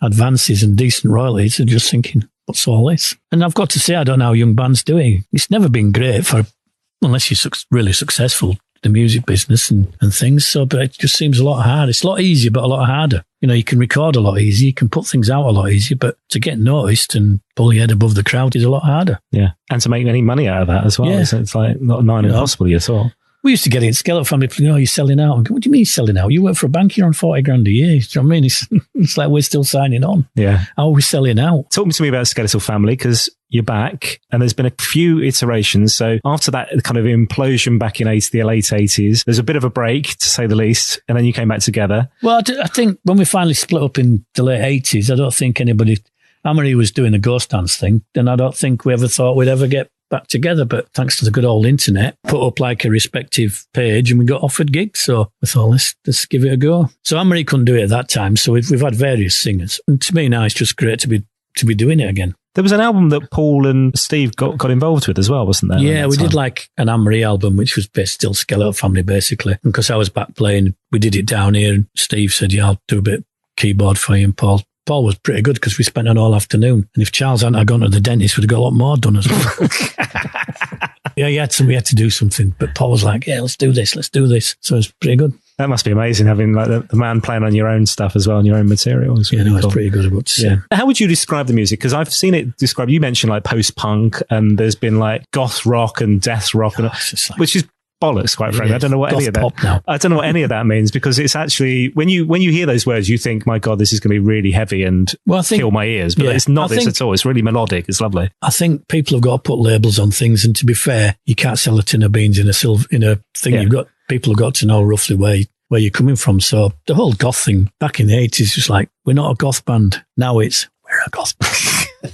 advances and decent royalties are just thinking, what's all this? And I've got to say, I don't know how young bands doing. It's never been great for unless you're really successful in the music business and things. So, but it just seems a lot harder. It's a lot easier, but a lot harder. You know, you can record a lot easier, you can put things out a lot easier, but to get noticed and pull your head above the crowd is a lot harder. Yeah. And to make any money out of that as well. Yeah. It's like not impossible, you thought. We used to get it in Skeletal Family. You're selling out. What do you mean selling out? You work for a bank, you're on 40 grand a year. Do you know what I mean? It's like we're still signing on. Yeah. How are we selling out? Talk to me about Skeletal Family, because you're back and there's been a few iterations. So after that kind of implosion back in the late 80s, there's a bit of a break, to say the least, and then you came back together. Well, I think when we finally split up in the late 80s, I don't think anybody... Amory was doing the ghost dance thing, and I don't think we ever thought we'd ever get back together, but thanks to the good old internet, put up like a respective page and we got offered gigs. So we thought, let's give it a go. So Amory couldn't do it at that time. So we've had various singers. And to me now, it's just great to be doing it again. There was an album that Paul and Steve got involved with as well, wasn't there? Yeah, we did like an Amory album, which was still Skeletal Family, basically. And because I was back playing, we did it down here. And Steve said, yeah, I'll do a bit of keyboard for you. And Paul was pretty good because we spent an all afternoon. And if Charles hadn't gone to the dentist, we'd have got a lot more done as well. Yeah, we had to do something. But Paul was like, yeah, let's do this. So it's pretty good. That must be amazing, having like the man playing on your own stuff as well, and your own material. It's really cool. It's pretty good about to say. Yeah. How would you describe the music? Because I've seen it described, you mentioned like post-punk, and there's been like goth rock and death rock, which is bollocks, quite frankly. I don't know what any of that. I don't know what any of that means, because it's actually when you hear those words, you think, my God, this is going to be really heavy and kill my ears. But it's not at all. It's really melodic. It's lovely. I think people have got to put labels on things, and to be fair, you can't sell a tin of beans in a thing. Yeah. People have got to know roughly where you're coming from. So the whole goth thing back in the 80s was like, we're not a goth band. Now it's, we're a goth band.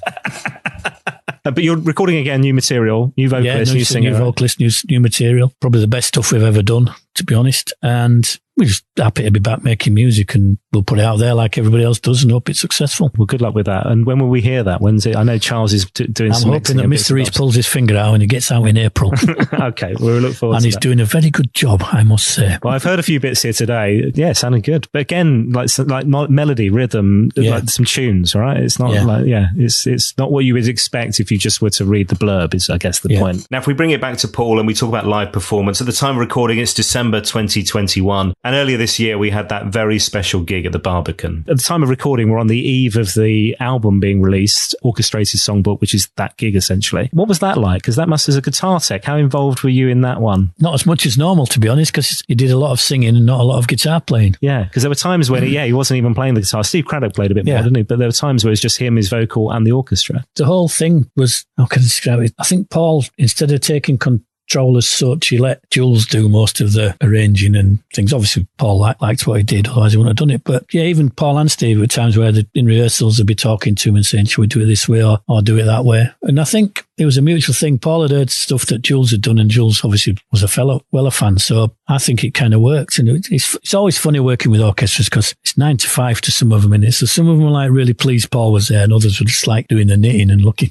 But you're recording again new material, new vocalist, new singer. New vocalist, new material. Probably the best stuff we've ever done, to be honest. And we're just happy to be back making music, and we'll put it out there like everybody else does and hope it's successful. Well, good luck with that. And when will we hear that? When's it? I know Charles is doing some mixing. I'm hoping that Mr. Reese pulls his finger out and he gets out in April. Okay, we'll look forward to that. And he's doing a very good job, I must say. Well, I've heard a few bits here today. Yeah, sounding good. But again, like melody, rhythm, like some tunes, right? It's not it's not what you would expect if you just were to read the blurb, is I guess the point. Now, if we bring it back to Paul and we talk about live performance, at the time of recording, it's December 2021. And earlier this year, we had that very special gig at the Barbican. At the time of recording, we're on the eve of the album being released, Orchestrated Songbook, which is that gig, essentially. What was that like? Because that must, as a guitar tech, how involved were you in that one? Not as much as normal, to be honest, because you did a lot of singing and not a lot of guitar playing. Yeah, because there were times when, he wasn't even playing the guitar. Steve Craddock played a bit more, didn't he? But there were times where it was just him, his vocal, and the orchestra. The whole thing was, how can I describe it? I think Paul, instead of taking control as such, he let Jules do most of the arranging and things. Obviously, Paul liked what he did, otherwise he wouldn't have done it. But yeah, even Paul and Steve, at times where in rehearsals, they'd be talking to him and saying, should we do it this way or do it that way? And I think it was a mutual thing. Paul had heard stuff that Jules had done, and Jules obviously was a fellow Weller fan. So I think it kind of worked. And it's always funny working with orchestras because it's 9 to 5 to some of them in it. So some of them were like really pleased Paul was there, and others were just like doing the knitting and looking.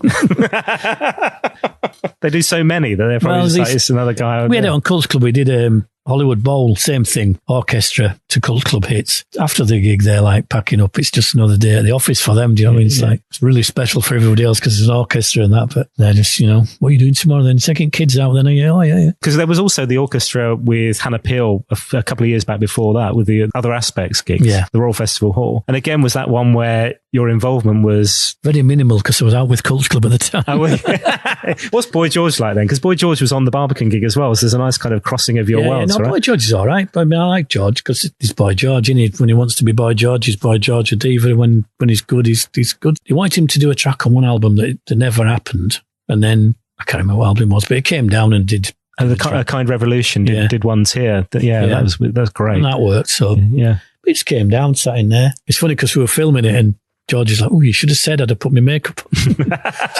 They do so many that they're probably just like, it's another guy. We had it on Cult Club. We did Hollywood Bowl, same thing, orchestra to Cult Club hits. After the gig, they're like packing up. It's just another day at the office for them. Do you know what I mean? It's like, it's really special for everybody else because there's an orchestra and that, but they're just, what are you doing tomorrow then? Taking kids out then? Yeah. Because there was also the orchestra with Hannah Peel a couple of years back before that with the Other Aspects gigs, the Royal Festival Hall. And again, was that one where your involvement was very minimal because I was out with Cult Club at the time. What's Boy George like then? Because Boy George was on the Barbican gig as well, so there's a nice kind of crossing of your worlds, right? Boy George is all right, but I mean, I like George because he's Boy George, isn't he? When he wants to be Boy George, he's Boy George. A diva, when he's good, he's good. He wanted him to do a track on one album that never happened, and then I can't remember what album it was, but he came down and did. And A Kind Revolution did ones here. That was great. And that worked. So we just came down, sat in there. It's funny because we were filming it and George is like, you should have said I'd have put my makeup on.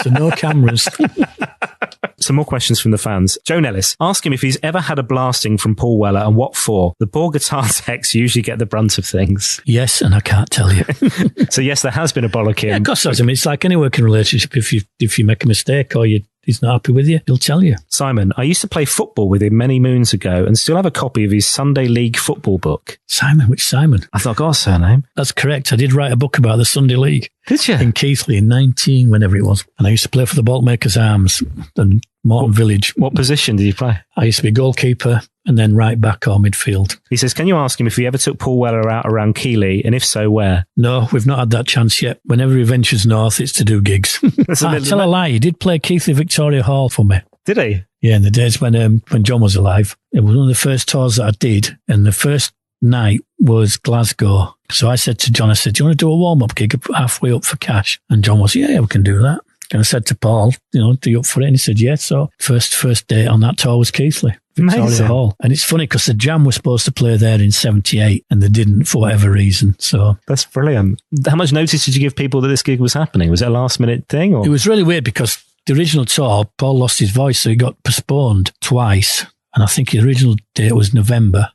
So no cameras. Some more questions from the fans. Joan Ellis, ask him if he's ever had a blasting from Paul Weller and what for. The poor guitar techs usually get the brunt of things. Yes, and I can't tell you. So yes, there has been a bollocking. Yeah, of course, I mean, it's like any working relationship. If you make a mistake or you he's not happy with you, he'll tell you. Simon, I used to play football with him many moons ago and still have a copy of his Sunday League football book. Simon? Which Simon? I thought I got a surname. That's correct. I did write a book about the Sunday League. Did you? In Keighley in 19, whenever it was. And I used to play for the Boltmakers Arms and Morton Village. What position did you play? I used to be goalkeeper and then right back or midfield. He says, can you ask him if he ever took Paul Weller out around Keighley, and if so, where? No, we've not had that chance yet. Whenever he ventures north, it's to do gigs. Tell a lie, he did play Keighley Victoria Hall for me. Did he? Yeah, in the days when John was alive. It was one of the first tours that I did, and the first night was Glasgow. So I said to John, do you want to do a warm-up gig halfway up for cash? And John was, yeah, we can do that. And I said to Paul, are you up for it? And he said, yeah. So first date on that tour was Keighley, Victoria Hall. And it's funny because the Jam was supposed to play there in 78 and they didn't for whatever reason. So that's brilliant. How much notice did you give people that this gig was happening? Was it a last minute thing? Or? It was really weird because the original tour, Paul lost his voice, so he got postponed twice. And I think the original date was November.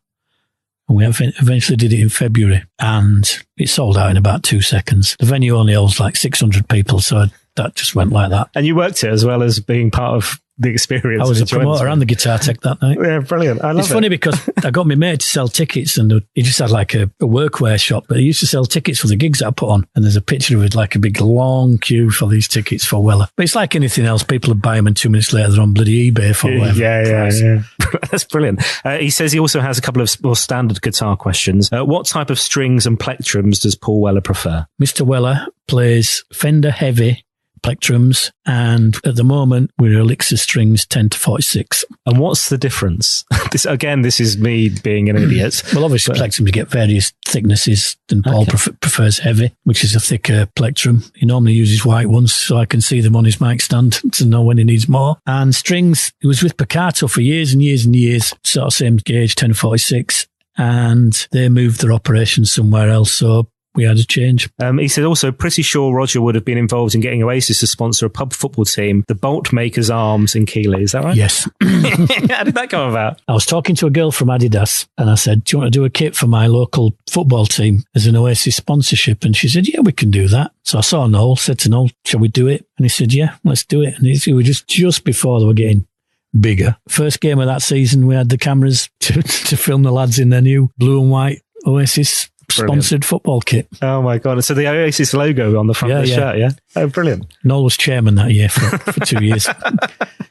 And we eventually did it in February. And it sold out in about 2 seconds. The venue only holds like 600 people, so that just went like that. And you worked it as well as being part of the experience. I was a promoter and the guitar tech that night. Yeah, brilliant. I love it. It's funny because I got my mate to sell tickets, and he just had like a workwear shop, but he used to sell tickets for the gigs that I put on. And there's a picture of it, like a big long queue for these tickets for Weller. But it's like anything else. People would buy them and 2 minutes later they're on bloody eBay for whatever. Yeah. That's brilliant. He says he also has a couple of more standard guitar questions. What type of strings and plectrums does Paul Weller prefer? Mr. Weller plays Fender Heavy plectrums, and at the moment we're Elixir strings 10 to 46. And what's the difference? This is me being an idiot. Well, obviously plectrums get various thicknesses, and Paul prefers heavy, which is a thicker plectrum. He normally uses white ones so I can see them on his mic stand to know when he needs more. And strings, he was with Piccato for years and years and years, sort of same gauge, 10 to 46, and they moved their operations somewhere else, so we had a change. He said also, pretty sure Roger would have been involved in getting Oasis to sponsor a pub football team, the Boltmakers Arms in Keighley. Is that right? Yes. How did that come about? I was talking to a girl from Adidas and I said, do you want to do a kit for my local football team as an Oasis sponsorship? And she said, yeah, we can do that. So I saw Noel, said to Noel, shall we do it? And he said, yeah, let's do it. And it was just before they were getting bigger. First game of that season, we had the cameras to film the lads in their new blue and white Oasis sponsored football kit. Oh my God. So the Oasis logo on the front of the shirt, yeah? Oh, brilliant. Noel was chairman that year for 2 years.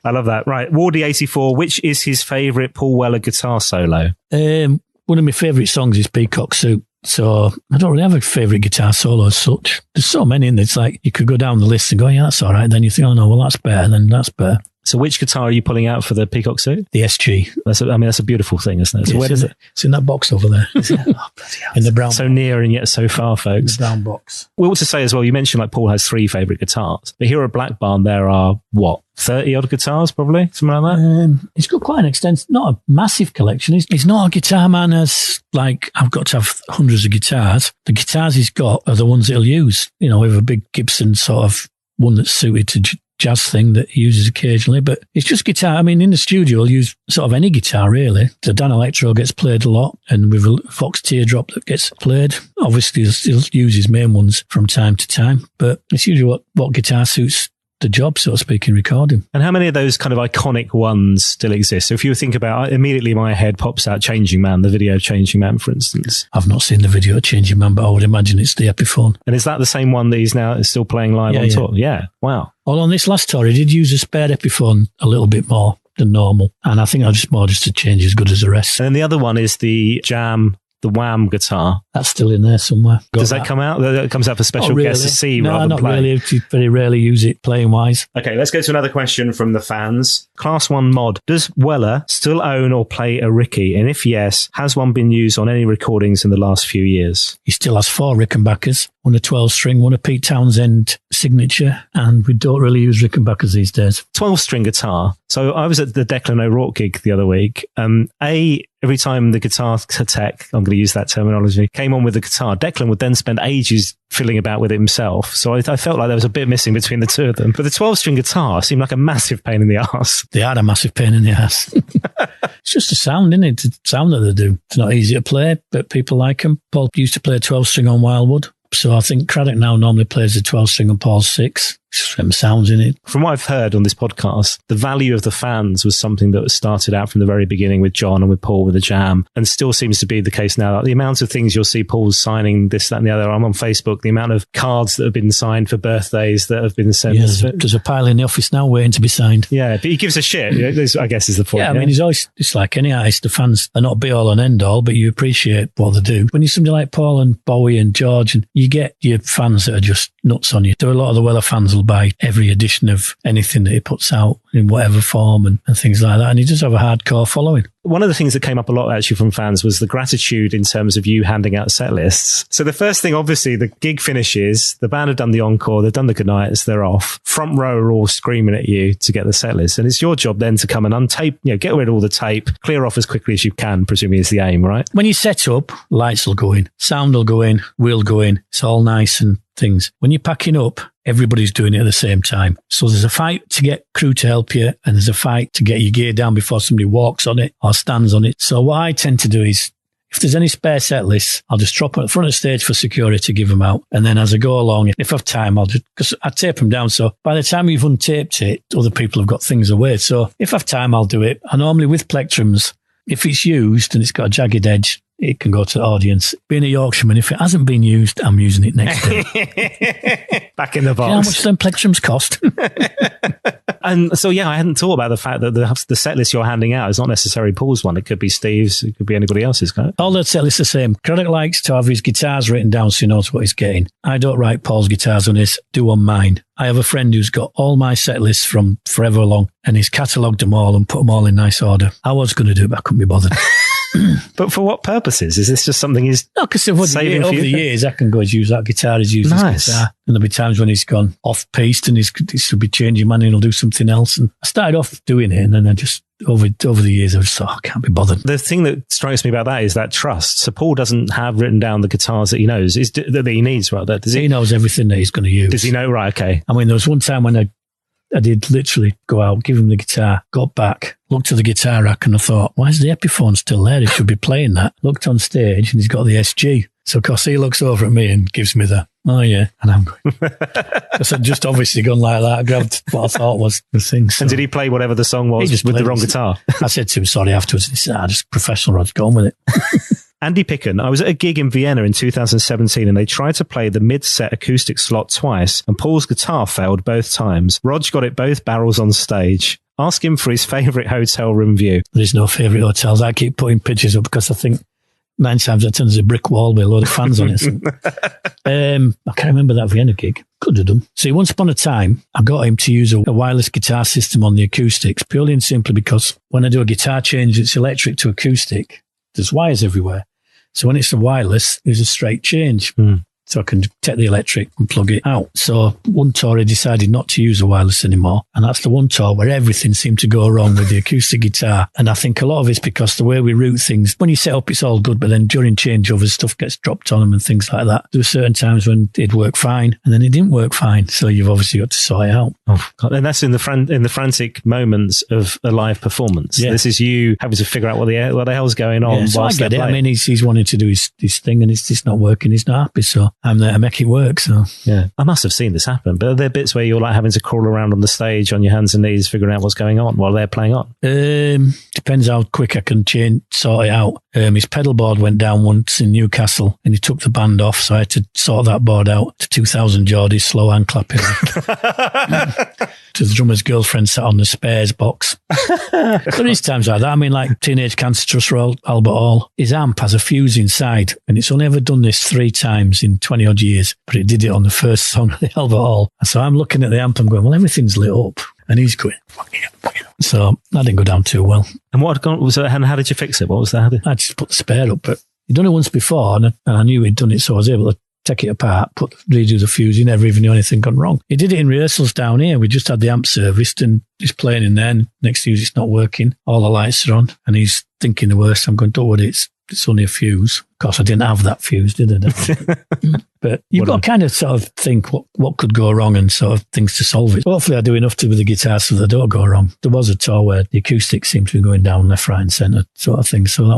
I love that. Right. Wardy 84, which is his favourite Paul Weller guitar solo? One of my favourite songs is Peacock Suit. So I don't really have a favourite guitar solo as such. There's so many in there. It's like you could go down the list and go, yeah, that's all right. Then you think, oh no, well, that's better. Then that's better. So which guitar are you pulling out for the Peacock Suit? The SG. That's a beautiful thing, isn't it? So where does it? It's in that box over there. Is it? Oh, in the brown. So near and yet so far, folks. The brown box. We ought to say as well, you mentioned like Paul has 3 favourite guitars, but here at Black Barn there are, 30 odd guitars probably? Something like that? He's got quite an extensive, not a massive collection. He's not a guitar man as like, I've got to have hundreds of guitars. The guitars he's got are the ones that he'll use. We have a big Gibson sort of one that's suited to jazz thing that he uses occasionally, but it's just guitar. I mean, in the studio, I'll use sort of any guitar, really. The Dan Electro gets played a lot, and with a Fox Teardrop that gets played. Obviously, he'll use his main ones from time to time, but it's usually what guitar suits the job, so to speak, in recording. And how many of those kind of iconic ones still exist? So if you think about, immediately my head pops out Changing Man, the video of Changing Man, for instance. I've not seen the video of Changing Man, but I would imagine it's the Epiphone. And is that the same one that he's now still playing live on tour? Yeah. Wow. Well, on this last tour, he did use a spare Epiphone a little bit more than normal. And I think I just to change as good as the rest. And then the other one is the Jam, the Wham guitar. That's still in there somewhere. Does that come out? That comes out for special guests to see rather than play? No, not really. You very rarely use it playing wise. Okay, let's go to another question from the fans. Class 1 mod. Does Weller still own or play a Ricky? And if yes, has one been used on any recordings in the last few years? He still has 4 Rickenbackers. One a 12-string, one a Pete Townsend signature, and we don't really use Rickenbackers these days. 12-string guitar. So I was at the Declan O'Rourke gig the other week. Every time the guitar tech, I'm going to use that terminology, came on with the guitar, Declan would then spend ages fiddling about with it himself. So I felt like there was a bit missing between the two of them. But the 12-string guitar seemed like a massive pain in the arse. They are a massive pain in the arse. It's just a sound, isn't it? It's a sound that they do. It's not easy to play, but people like them. Paul used to play a 12-string on Wildwood. So I think Craddock now normally plays a 12-string on Paul's 6. some sounds in it. From what I've heard on this podcast, the value of the fans was something that was started out from the very beginning with John and with Paul with the Jam, and still seems to be the case now. Like the amount of things you'll see Paul's signing, this, that, and the other. I'm on Facebook. The amount of cards that have been signed for birthdays that have been sent. Yeah, there's a pile in the office now waiting to be signed. Yeah, but he gives a shit. I guess is the point. Yeah, I mean, it's like any artist. The fans are not be all and end all, but you appreciate what they do. When you're somebody like Paul and Bowie and George, and you get your fans that are just nuts on you. There are a lot of the Weller fans will buy every edition of anything that he puts out in whatever form and things like that. And he does have a hardcore following. One of the things that came up a lot actually from fans was the gratitude in terms of you handing out set lists. So the first thing, obviously, the gig finishes, the band have done the encore, they've done the goodnights, they're off. Front row are all screaming at you to get the set list. And it's your job then to come and untape, get rid of all the tape, clear off as quickly as you can, presumably is the aim, right? When you set up, lights will go in, sound will go in, wheel go in. It's all nice and things. When you're packing up, everybody's doing it at the same time. So there's a fight to get crew to help you, and there's a fight to get your gear down before somebody walks on it or stands on it. So what I tend to do is, if there's any spare set lists, I'll just drop them at the front of the stage for security to give them out. And then as I go along, if I have time, because I tape them down. So by the time you've untaped it, other people have got things away. So if I have time, I'll do it. I normally with plectrums, if it's used and it's got a jagged edge, it can go to the audience. Being a Yorkshireman, if it hasn't been used, I'm using it next day. Back in the box. You know how much them plectrums cost? And so, I hadn't thought about the fact that the set list you're handing out is not necessarily Paul's one. It could be Steve's. It could be anybody else's. Can't it? All the set lists are the same. Craddock likes to have his guitars written down so he knows what he's getting. I don't write Paul's guitars on his, do on mine. I have a friend who's got all my set lists from forever long, and he's catalogued them all and put them all in nice order. I was going to do it, but I couldn't be bothered. But for what purposes? Is this just something he's because over the years, I can go and use that guitar, he's used nice. This guitar. And there'll be times when he's gone off-piste and he's be changing money and he'll do something else. And I started off doing it, and then I just, over the years, I just thought, I can't be bothered. The thing that strikes me about that is that trust. So Paul doesn't have written down the guitars that he knows, that he needs, rather. Does he knows everything that he's going to use. Does he know? Right, okay. I mean, there was one time when I did literally go out, give him the guitar, got back, looked at the guitar rack, and I thought, why is the Epiphone still there? He should be playing that. Looked on stage and he's got the SG. So of course he looks over at me and gives me the, oh yeah, and I'm going. Because I'd just obviously gone like that. I grabbed what I thought was the thing. So. And did he play whatever the song was with the wrong guitar? I said to him sorry afterwards. And he said, just professional, Roger, go on with it. Andy Picken, I was at a gig in Vienna in 2017 and they tried to play the mid-set acoustic slot twice and Paul's guitar failed both times. Rog got it both barrels on stage. Ask him for his favourite hotel room view. There is no favourite hotels. I keep putting pictures up because I think 9 times out of 10 there's a brick wall with a load of fans on it. I can't remember that Vienna gig. Could have done. See, once upon a time, I got him to use a wireless guitar system on the acoustics, purely and simply because when I do a guitar change, it's electric to acoustic. There's wires everywhere. So when it's a wireless, there's a straight change. So I can take the electric and plug it out. So one tour I decided not to use a wireless anymore. And that's the one tour where everything seemed to go wrong with the acoustic guitar. And I think a lot of it's because the way we route things, when you set up, it's all good. But then during changeovers, stuff gets dropped on them and things like that. There were certain times when it'd work fine and then it didn't work fine. So you've obviously got to sort it out. Oh, God. And that's in the frantic moments of a live performance. Yeah. This is you having to figure out what the hell's going on. Yeah, so I get it. I mean, he's wanting to do his thing and it's just not working. He's not happy. So I'm there to make it work. So yeah, I must have seen this happen. But are there bits where you're like having to crawl around on the stage on your hands and knees, figuring out what's going on while they're playing on? Depends how quick I can sort it out. His pedal board went down once in Newcastle, and he took the band off, so I had to sort that board out to 2,000 Geordies, slow hand clapping. To the drummer's girlfriend sat on the spares box. There is times like that. I mean, like Teenage Cancer Trust for Albert Hall. His amp has a fuse inside, and it's only ever done this 3 times in 20 odd years, but it did it on the first song of the Albert Hall. And so I'm looking at the amp and going, well, everything's lit up. And he's going, so that didn't go down too well. And how did you fix it? What was that? I just put the spare up, but he'd done it once before, and I knew he'd done it, so I was able to take it apart, redo the fuse. He never even knew anything gone wrong. He did it in rehearsals down here. We just had the amp serviced and he's playing in there. And next fuse, it's not working. All the lights are on and he's thinking the worst. I'm going, don't worry, it's only a fuse. Of course, I didn't have that fuse, did I? But you've got to kind of sort of think what could go wrong and sort of things to solve it. Hopefully I do enough with the guitar so they don't go wrong. There was a tour where the acoustics seemed to be going down left, right and centre sort of thing. So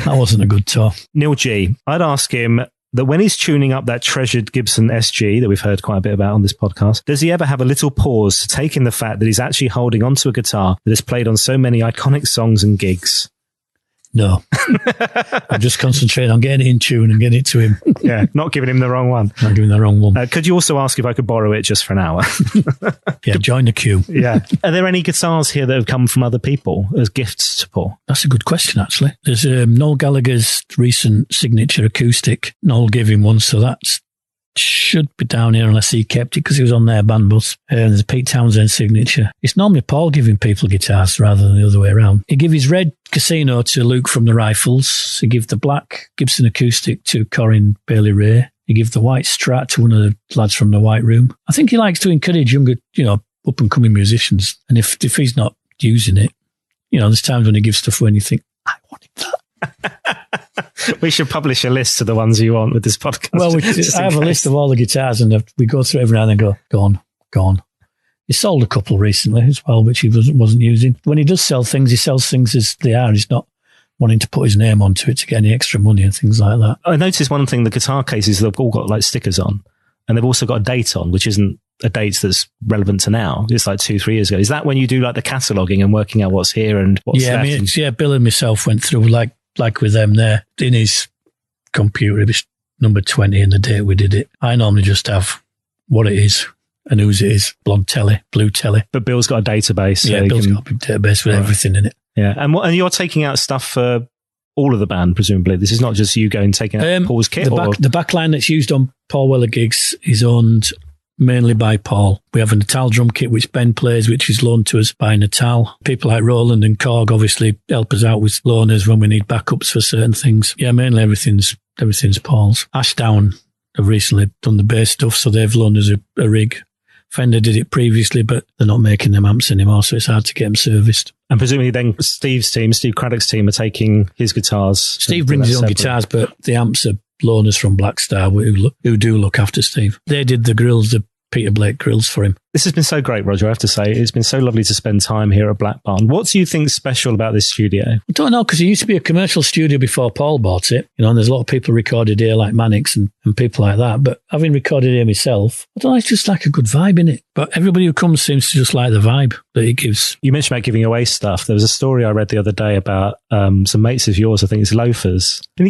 that wasn't a good tour. Neil G, I'd ask him that when he's tuning up that treasured Gibson SG that we've heard quite a bit about on this podcast, does he ever have a little pause to take in the fact that he's actually holding onto a guitar that is played on so many iconic songs and gigs? No. I'm just concentrating on getting it in tune and getting it to him. Yeah, not giving him the wrong one. Not giving the wrong one. Could you also ask if I could borrow it just for an hour? Yeah, join the queue. Yeah. Are there any guitars here that have come from other people as gifts to Paul? That's a good question, actually. There's Noel Gallagher's recent signature acoustic. Noel gave him one, so that should be down here unless he kept it because he was on their band bus. There's a Pete Townsend signature. It's normally Paul giving people guitars rather than the other way around. He gave his red Casino to Luke from the Rifles. He gave the black Gibson acoustic to Corin Bailey Ray. He gave the white Strat to one of the lads from the White Room. I think he likes to encourage younger, up and coming musicians. And if he's not using it, there's times when he gives stuff when you think, I wanted that. We should publish a list of the ones you want with this podcast. Well, I have a list of all the guitars and we go through every now and then and go, gone. He sold a couple recently as well, which he wasn't using. When he does sell things, he sells things as they are. He's not wanting to put his name onto it to get any extra money and things like that. I noticed one thing, the guitar cases, they've all got like stickers on and they've also got a date on, which isn't a date that's relevant to now. It's like 2-3 years ago. Is that when you do like the cataloguing and working out what's here and what's left? Bill and myself went through like with them there in his computer. It was number 20 and the date we did it. I normally just have what it is and whose it is. Blonde telly, blue telly. But Bill's got a database. Yeah, Bill's got a big database with everything in it. Yeah. And you're taking out stuff for all of the band, presumably. This is not just you going taking out Paul's kit? The back line that's used on Paul Weller gigs is owned mainly by Paul. We have a Natal drum kit which Ben plays, which is loaned to us by Natal. People like Roland and Korg obviously help us out with loaners when we need backups for certain things. Yeah, mainly everything's Paul's. Ashdown have recently done the bass stuff, so they've loaned us a rig. Fender did it previously, but they're not making them amps anymore, so it's hard to get them serviced. And presumably then Steve Craddock's team are taking his guitars. Steve brings his own guitars, but the amps are loaners from Black Star who do look after Steve. They did the grills, the Peter Blake grills for him. This has been so great, Roger, I have to say. It's been so lovely to spend time here at Black Barn. What do you think's special about this studio? I don't know, because it used to be a commercial studio before Paul bought it. And there's a lot of people recorded here like Mannix and people like that. But having recorded here myself, I don't know, it's just like a good vibe in it. But everybody who comes seems to just like the vibe that it gives. You mentioned about giving away stuff. There was a story I read the other day about some mates of yours, I think it's Loafers. He's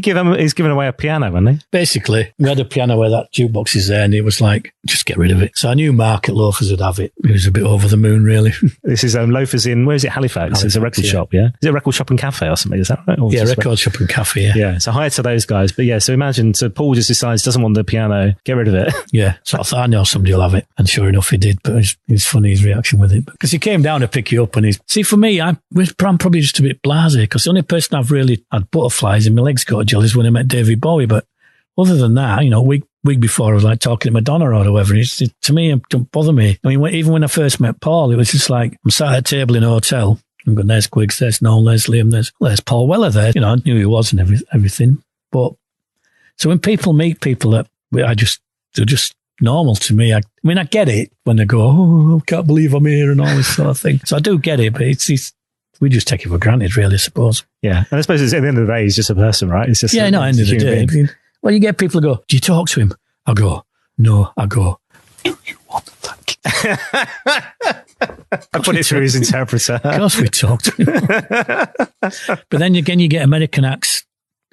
given away a piano, hasn't he? Basically, we had a piano where that jukebox is there and it was like, just get rid of it. So I knew Mark at Loafers would have it. He was a bit over the moon, really. This is Loafers in, where is it, Halifax? It's a record shop, yeah? Is it a record shop and cafe or something? Is that right? Or record shop and cafe, yeah. Yeah, so hi to those guys. But yeah, so imagine, so Paul just decides doesn't want the piano, get rid of it. Yeah, so I thought, I know somebody will have it. And sure enough, he did. But it was funny, his reaction with it. Because he came down to pick you up and see, for me, I'm probably just a bit blasé, because the only person I've really had butterflies in my legs got a jelly is when I met David Bowie. But other than that, week before I was like talking to Madonna or whoever. To me, it don't bother me. I mean, even when I first met Paul, it was just like, I'm sat at a table in a hotel. I'm going, there's Quiggs, there's Noel, there's Liam, there's Paul Weller there. I knew he was and everything. But so when people meet people that they're just normal to me. I mean, I get it when they go, oh, I can't believe I'm here and all this sort of thing. So I do get it, but we just take it for granted, really, I suppose. Yeah. And I suppose at the end of the day, he's just a person, right? It's just end of the day. Well, you get people who go, do you talk to him? I go, no. I go, do you want to thank him? I put it through his interpreter. Of course we talk to him. But then again, you get American acts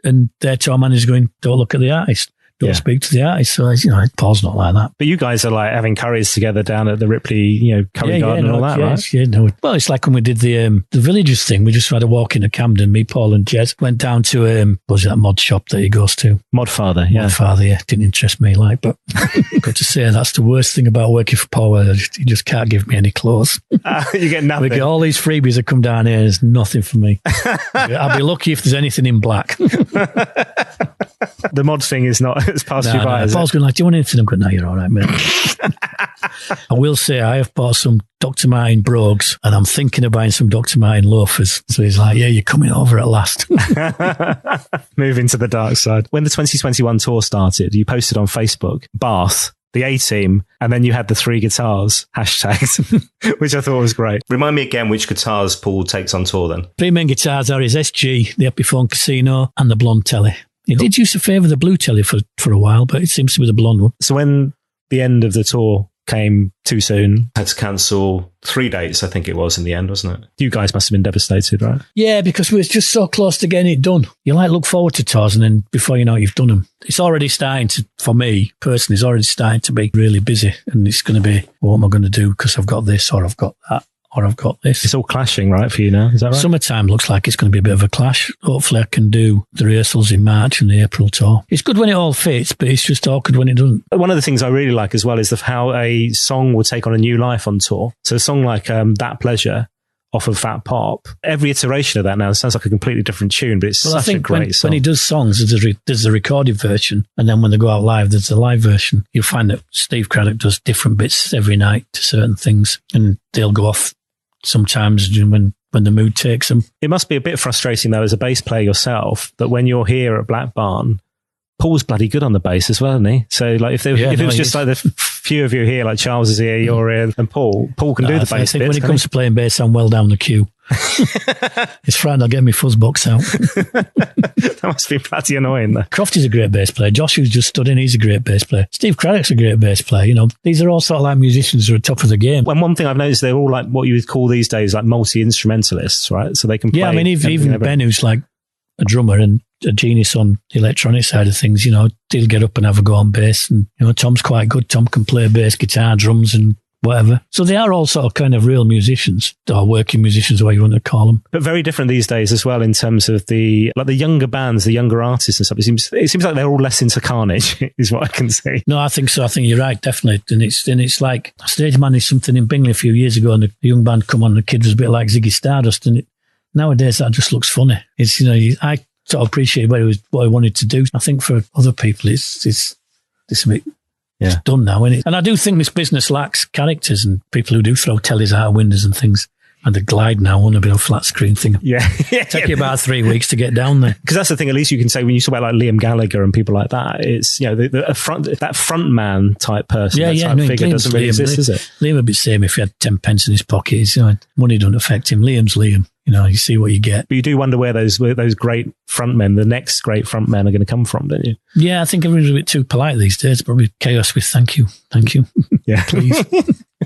and their tour manager's going, don't look at the artist. Don't speak to the artist. So, Paul's not like that. But you guys are like having curries together down at the Ripley, curry garden and all that, right? Yeah, no. Well, it's like when we did the Villagers thing. We just had a walk into Camden. Me, Paul and Jez went down to, what was that mod shop that he goes to? Modfather, yeah. Modfather, yeah. Didn't interest me, but got to say, that's the worst thing about working for Paul. He just can't give me any clothes. You get nothing. We get all these freebies that come down here. There's nothing for me. I'll be lucky if there's anything in black. The mod thing is not, it's passed you by. Paul's going like, do you want anything? I'm going, no, you're all right, mate. I will say I have bought some Dr. Martin brogues and I'm thinking of buying some Dr. Martin loafers. So he's like, yeah, you're coming over at last. Moving to the dark side. When the 2021 tour started, you posted on Facebook, Bath, the A-Team, and then you had the 3 guitars hashtags, which I thought was great. Remind me again which guitars Paul takes on tour then. 3 main guitars are his SG, the Epiphone Casino, and the Blonde Telly. He did used to favour the blue telly for a while, but it seems to be the blonde one. So when the end of the tour came too soon, Had to cancel 3 dates, I think it was, in the end, wasn't it? you guys must have been devastated, right? Yeah, because we were just so close to getting it done. You look forward to tours, and then before you know it, you've done them. It's already starting to, for me personally, it's already starting to be really busy, and it's going to be, what am I going to do? Because I've got this, or I've got that, or I've got this. It's all clashing, right, for you now? Is that right? Summertime looks like it's going to be a bit of a clash. Hopefully I can do the rehearsals in March and the April tour. It's good when it all fits, but it's just awkward when it doesn't. One of the things I really like as well is how a song will take on a new life on tour. So a song like That Pleasure off of Fat Pop, every iteration of that now sounds like a completely different tune, but it's such a great song. When he does songs, there's a recorded version, and then when they go out live, there's a live version. You'll find that Steve Craddock does different bits every night to certain things, and they'll go off sometimes when the mood takes them. It must be a bit frustrating, though, as a bass player yourself, that when you're here at Black Barn, Paul's bloody good on the bass as well, isn't he? So, like, if it was just like the few of you here, like Charles is here, you're in, and Paul can do the bass I think bits, when it comes to playing bass, I'm well down the queue. It's Friday, I'll get my fuzzbox out. That must be bloody annoying, though. Crofty's a great bass player. Josh, who's just stood in, he's a great bass player. Steve Craddock's a great bass player. These are all sort of like musicians who are top of the game. And one thing I've noticed, they're all like what you would call these days like multi-instrumentalists, right? So they can play. Yeah, I mean, even Ben, who's like a drummer and a genius on the electronic side of things, he'll get up and have a go on bass. And, Tom's quite good. Tom can play bass, guitar, drums, and whatever. So they are all sort of kind of real musicians, or working musicians, what you want to call them. But very different these days as well in terms of the younger bands, the younger artists and stuff. It seems like they're all less into carnage, is what I can see. No, I think so. I think you're right, definitely. And it's like I stage managed something in Bingley a few years ago, and a young band come on, and the kid was a bit like Ziggy Stardust, and nowadays that just looks funny. It's I sort of appreciate what he wanted to do. I think for other people, it's a bit. Yeah. It's done now, isn't it? And I do think this business lacks characters and people who do throw tellies out of windows and things. And the glide now on a bit of a flat screen thing. Yeah. Take you about 3 weeks to get down there. Because that's the thing, at least you can say when you talk about like Liam Gallagher and people like that, it's, that front man type person, figure doesn't really exist, is it? Liam would be the same if he had 10 pence in his pocket. Money don't affect him. Liam's Liam. You see what you get. But you do wonder where those great frontmen, the next great frontmen are going to come from, don't you? Yeah, I think everyone's a bit too polite these days. Probably chaos with thank you. Yeah. Please.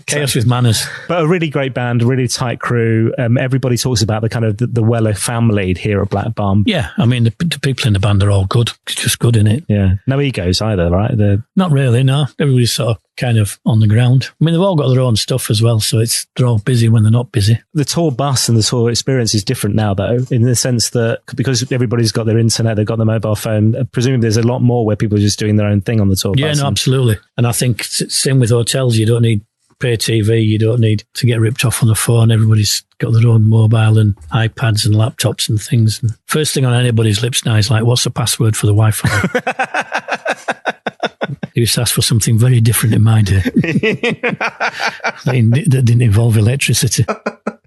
Chaos with manners. But a really great band, a really tight crew. Everybody talks about the kind of the Weller family here at Black Barn. Yeah, I mean, the people in the band are all good. It's just good, innit? Yeah. No egos either, right? Not really, no. Everybody's sort of kind of on the ground. I mean, they've all got their own stuff as well, so they're all busy when they're not busy. The tour bus and the tour experience is different now, though, in the sense that because everybody's got their internet, they've got their mobile phone, presumably there's a lot more where people are just doing their own thing on the tour bus. Yeah, no, absolutely. And I think same with hotels, you don't need pay TV, you don't need to get ripped off on the phone. Everybody's got their own mobile and iPads and laptops and things. And first thing on anybody's lips now is like, what's the password for the Wi-Fi? They used to ask for something very different in my day. That didn't involve electricity.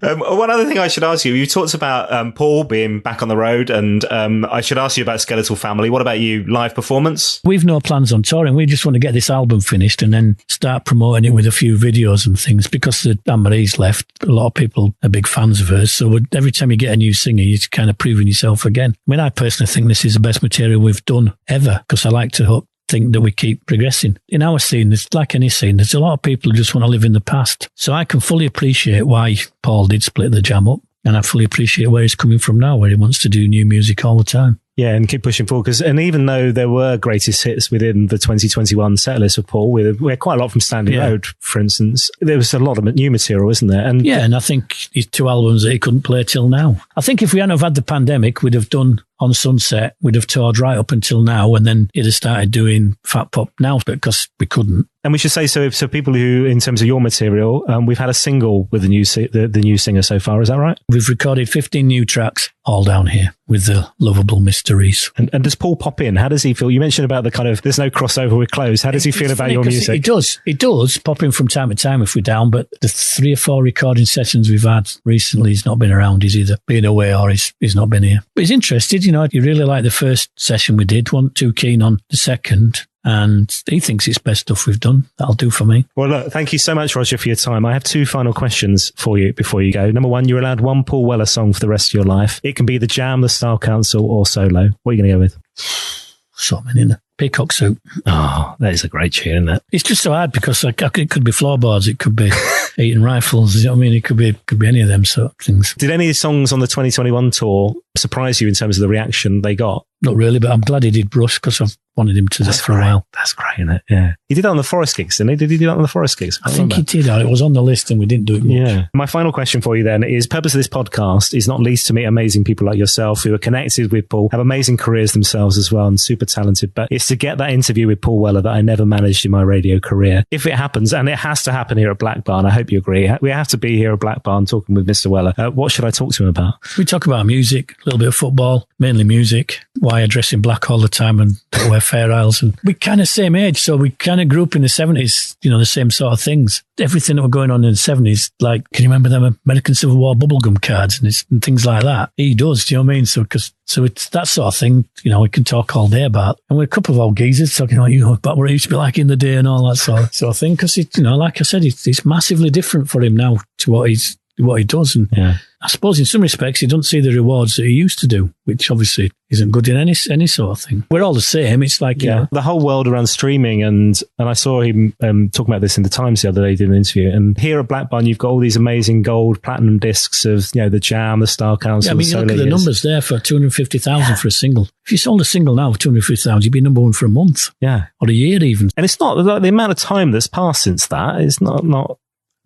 One other thing I should ask you talked about Paul being back on the road, and I should ask you about Skeletal Family. What about you? Live performance? We've no plans on touring. We just want to get this album finished and then start promoting it with a few videos and things. Because Anne-Marie's left, a lot of people are big fans of hers. So every time you get a new singer, you're kind of proving yourself again. I mean, I personally think this is the best material we've done ever, because I like to think that we keep progressing. In our scene, there's like any scene, there's a lot of people who just want to live in the past. So I can fully appreciate why Paul did split the Jam up, and I fully appreciate where he's coming from now, where he wants to do new music all the time. Yeah, and keep pushing forward. And even though there were greatest hits within the 2021 set list of Paul, we had quite a lot from Standing Road, for instance, there was a lot of new material, isn't there? And and I think his 2 albums that he couldn't play till now. I think if we hadn't have had the pandemic, we'd have done On Sunset, we'd have toured right up until now, and then he'd have started doing Fat Pop now, because we couldn't. And we should say, so people who, in terms of your material, we've had a single with the new singer so far, is that right? We've recorded 15 new tracks, all down here with the lovable mysteries. And does Paul pop in? How does he feel? You mentioned about the kind of, there's no crossover with clothes. How does he feel about your music? It does pop in from time to time if we're down, but the 3 or 4 recording sessions we've had recently, he's not been around. He's either been away or he's not been here. But he's interested, he really liked the first session we did, wasn't too keen on the second. And he thinks it's best stuff we've done. That'll do for me. Well, look, thank you so much, Roger, for your time. I have 2 final questions for you before you go. Number 1, you're allowed 1 Paul Weller song for the rest of your life. It can be the Jam, the Style Council, or solo. What are you going to go with? so many in there. Peacock Suit. Oh, that is a great tune, isn't it? It's just so hard because it could be floorboards, it could be eating rifles. You know what I mean? It could be any of them sort of things. Did any of the songs on the 2021 tour surprise you in terms of the reaction they got? Not really, but I'm glad he did Brush because I've wanted him to do that for a while. That's great, isn't it? Yeah. He did that on the Forest Kicks, didn't he? Did he do that on the Forest Kicks? I think he did. It was on the list and we didn't do it much. Yeah. My final question for you then is, purpose of this podcast is not least to meet amazing people like yourself who are connected with Paul, have amazing careers themselves as well and super talented, but it's to get that interview with Paul Weller that I never managed in my radio career. If it happens, and it has to happen here at Black Barn, I hope you agree, we have to be here at Black Barn talking with Mr. Weller. What should I talk to him about? We talk about music, a little bit of football, mainly music, why I dress in black all the time and don't wear Fair Isles. And we kind of same age, so we kind of grew up in the 70s, you know, the same sort of things. Everything that were going on in the 70s, like, can you remember them American Civil War bubblegum cards and things like that? He does, do you know what I mean? So it's that sort of thing, you know, we can talk all day about. And we're a couple of old geezers talking about what it used to be like in the day and all that sort of thing. Because, you know, like I said, it's massively different for him now to what he does. And yeah. I suppose in some respects he doesn't see the rewards that he used to do, which obviously isn't good in any sort of thing. We're all the same. It's like, you know, the whole world around streaming, and I saw him talking about this in the Times the other day. He did an interview, and here at Black Barn you've got all these amazing gold, platinum discs of, you know, the Jam, the Star Council. Yeah, I mean, you look at the numbers there for 250,000 for a single. If you sold a single now for 250,000, you'd be number one for a month, yeah, or a year even. And it's not like the amount of time that's passed since that. It's not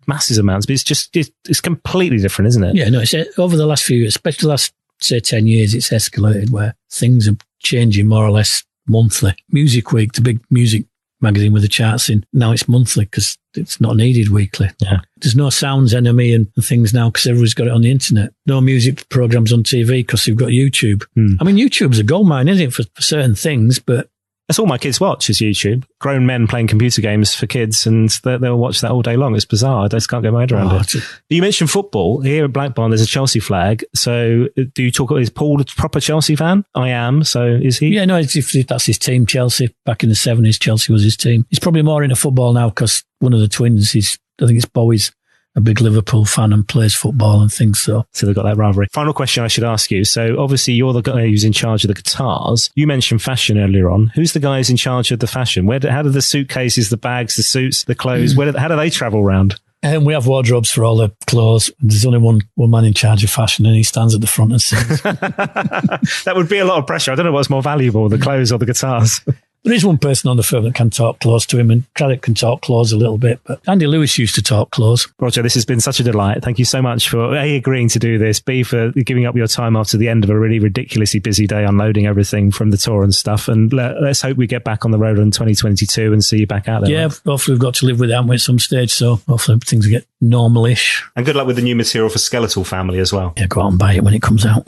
massive amounts, but it's completely different, isn't it? Yeah, no, it's over the last few years, especially the last, say, 10 years, it's escalated where things are changing more or less monthly. Music Week, the big music magazine with the charts in, now it's monthly because it's not needed weekly. Yeah. There's no Sounds Enemy and things now because everyone's got it on the internet. No music programs on TV because they've got YouTube. I mean, YouTube's a goldmine, isn't it, for certain things, but that's all my kids watch is YouTube. Grown men playing computer games for kids, and they'll watch that all day long. It's bizarre. I just can't get my head around it. You mentioned football. Here at Black Barn, there's a Chelsea flag. So do you talk about, is Paul a proper Chelsea fan? I am. So is he? Yeah, no, that's his team, Chelsea. Back in the 70s, Chelsea was his team. He's probably more into football now because one of the twins, I think it's Bowie's a big Liverpool fan and plays football and things. So they've got that rivalry. Final question I should ask you. So obviously you're the guy who's in charge of the guitars. You mentioned fashion earlier on. Who's the guy who's in charge of the fashion? How do the suitcases, the bags, the suits, the clothes, how do they travel around? And we have wardrobes for all the clothes. There's only one man in charge of fashion, and he stands at the front and sings. That would be a lot of pressure. I don't know what's more valuable, the clothes or the guitars. There is one person on the firm that can talk close to him, and Craddock can talk close a little bit, but Andy Lewis used to talk close. Roger, this has been such a delight. Thank you so much for A, agreeing to do this, B, for giving up your time after the end of a really ridiculously busy day unloading everything from the tour and stuff. And let's hope we get back on the road in 2022 and see you back out there. Yeah, hopefully we've got to live with it, haven't we, at some stage, so hopefully things will get normal-ish. And good luck with the new material for Skeletal Family as well. Yeah, go out and buy it when it comes out.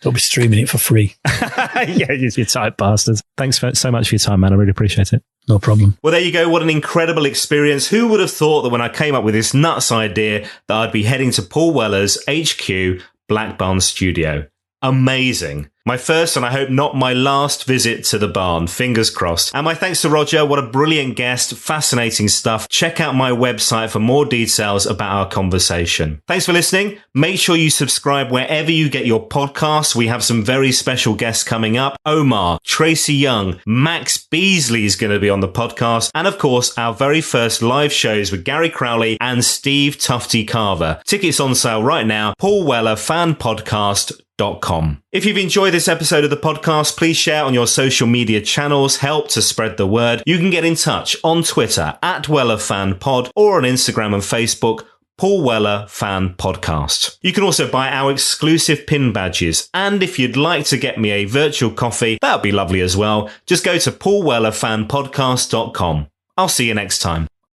Don't be streaming it for free. Yeah, you tight bastards. Thanks so much for your time, man. I really appreciate it. No problem. Well, there you go. What an incredible experience. Who would have thought that when I came up with this nuts idea that I'd be heading to Paul Weller's HQ Black Barn studio? Amazing. My first and I hope not my last visit to the barn. Fingers crossed. And my thanks to Roger. What a brilliant guest. Fascinating stuff. Check out my website for more details about our conversation. Thanks for listening. Make sure you subscribe wherever you get your podcasts. We have some very special guests coming up. Omar, Tracy Young, Max Beasley is going to be on the podcast. And of course, our very first live shows with Gary Crowley and Steve Tufty Carver. Tickets on sale right now. Paul Weller Fan Podcast. If you've enjoyed this episode of the podcast, please share on your social media channels. Help to spread the word. You can get in touch on Twitter @WellerFanPod or on Instagram and Facebook, Paul Weller Fan Podcast. You can also buy our exclusive pin badges. And if you'd like to get me a virtual coffee, that would be lovely as well. Just go to paulwellerfanpodcast.com. I'll see you next time.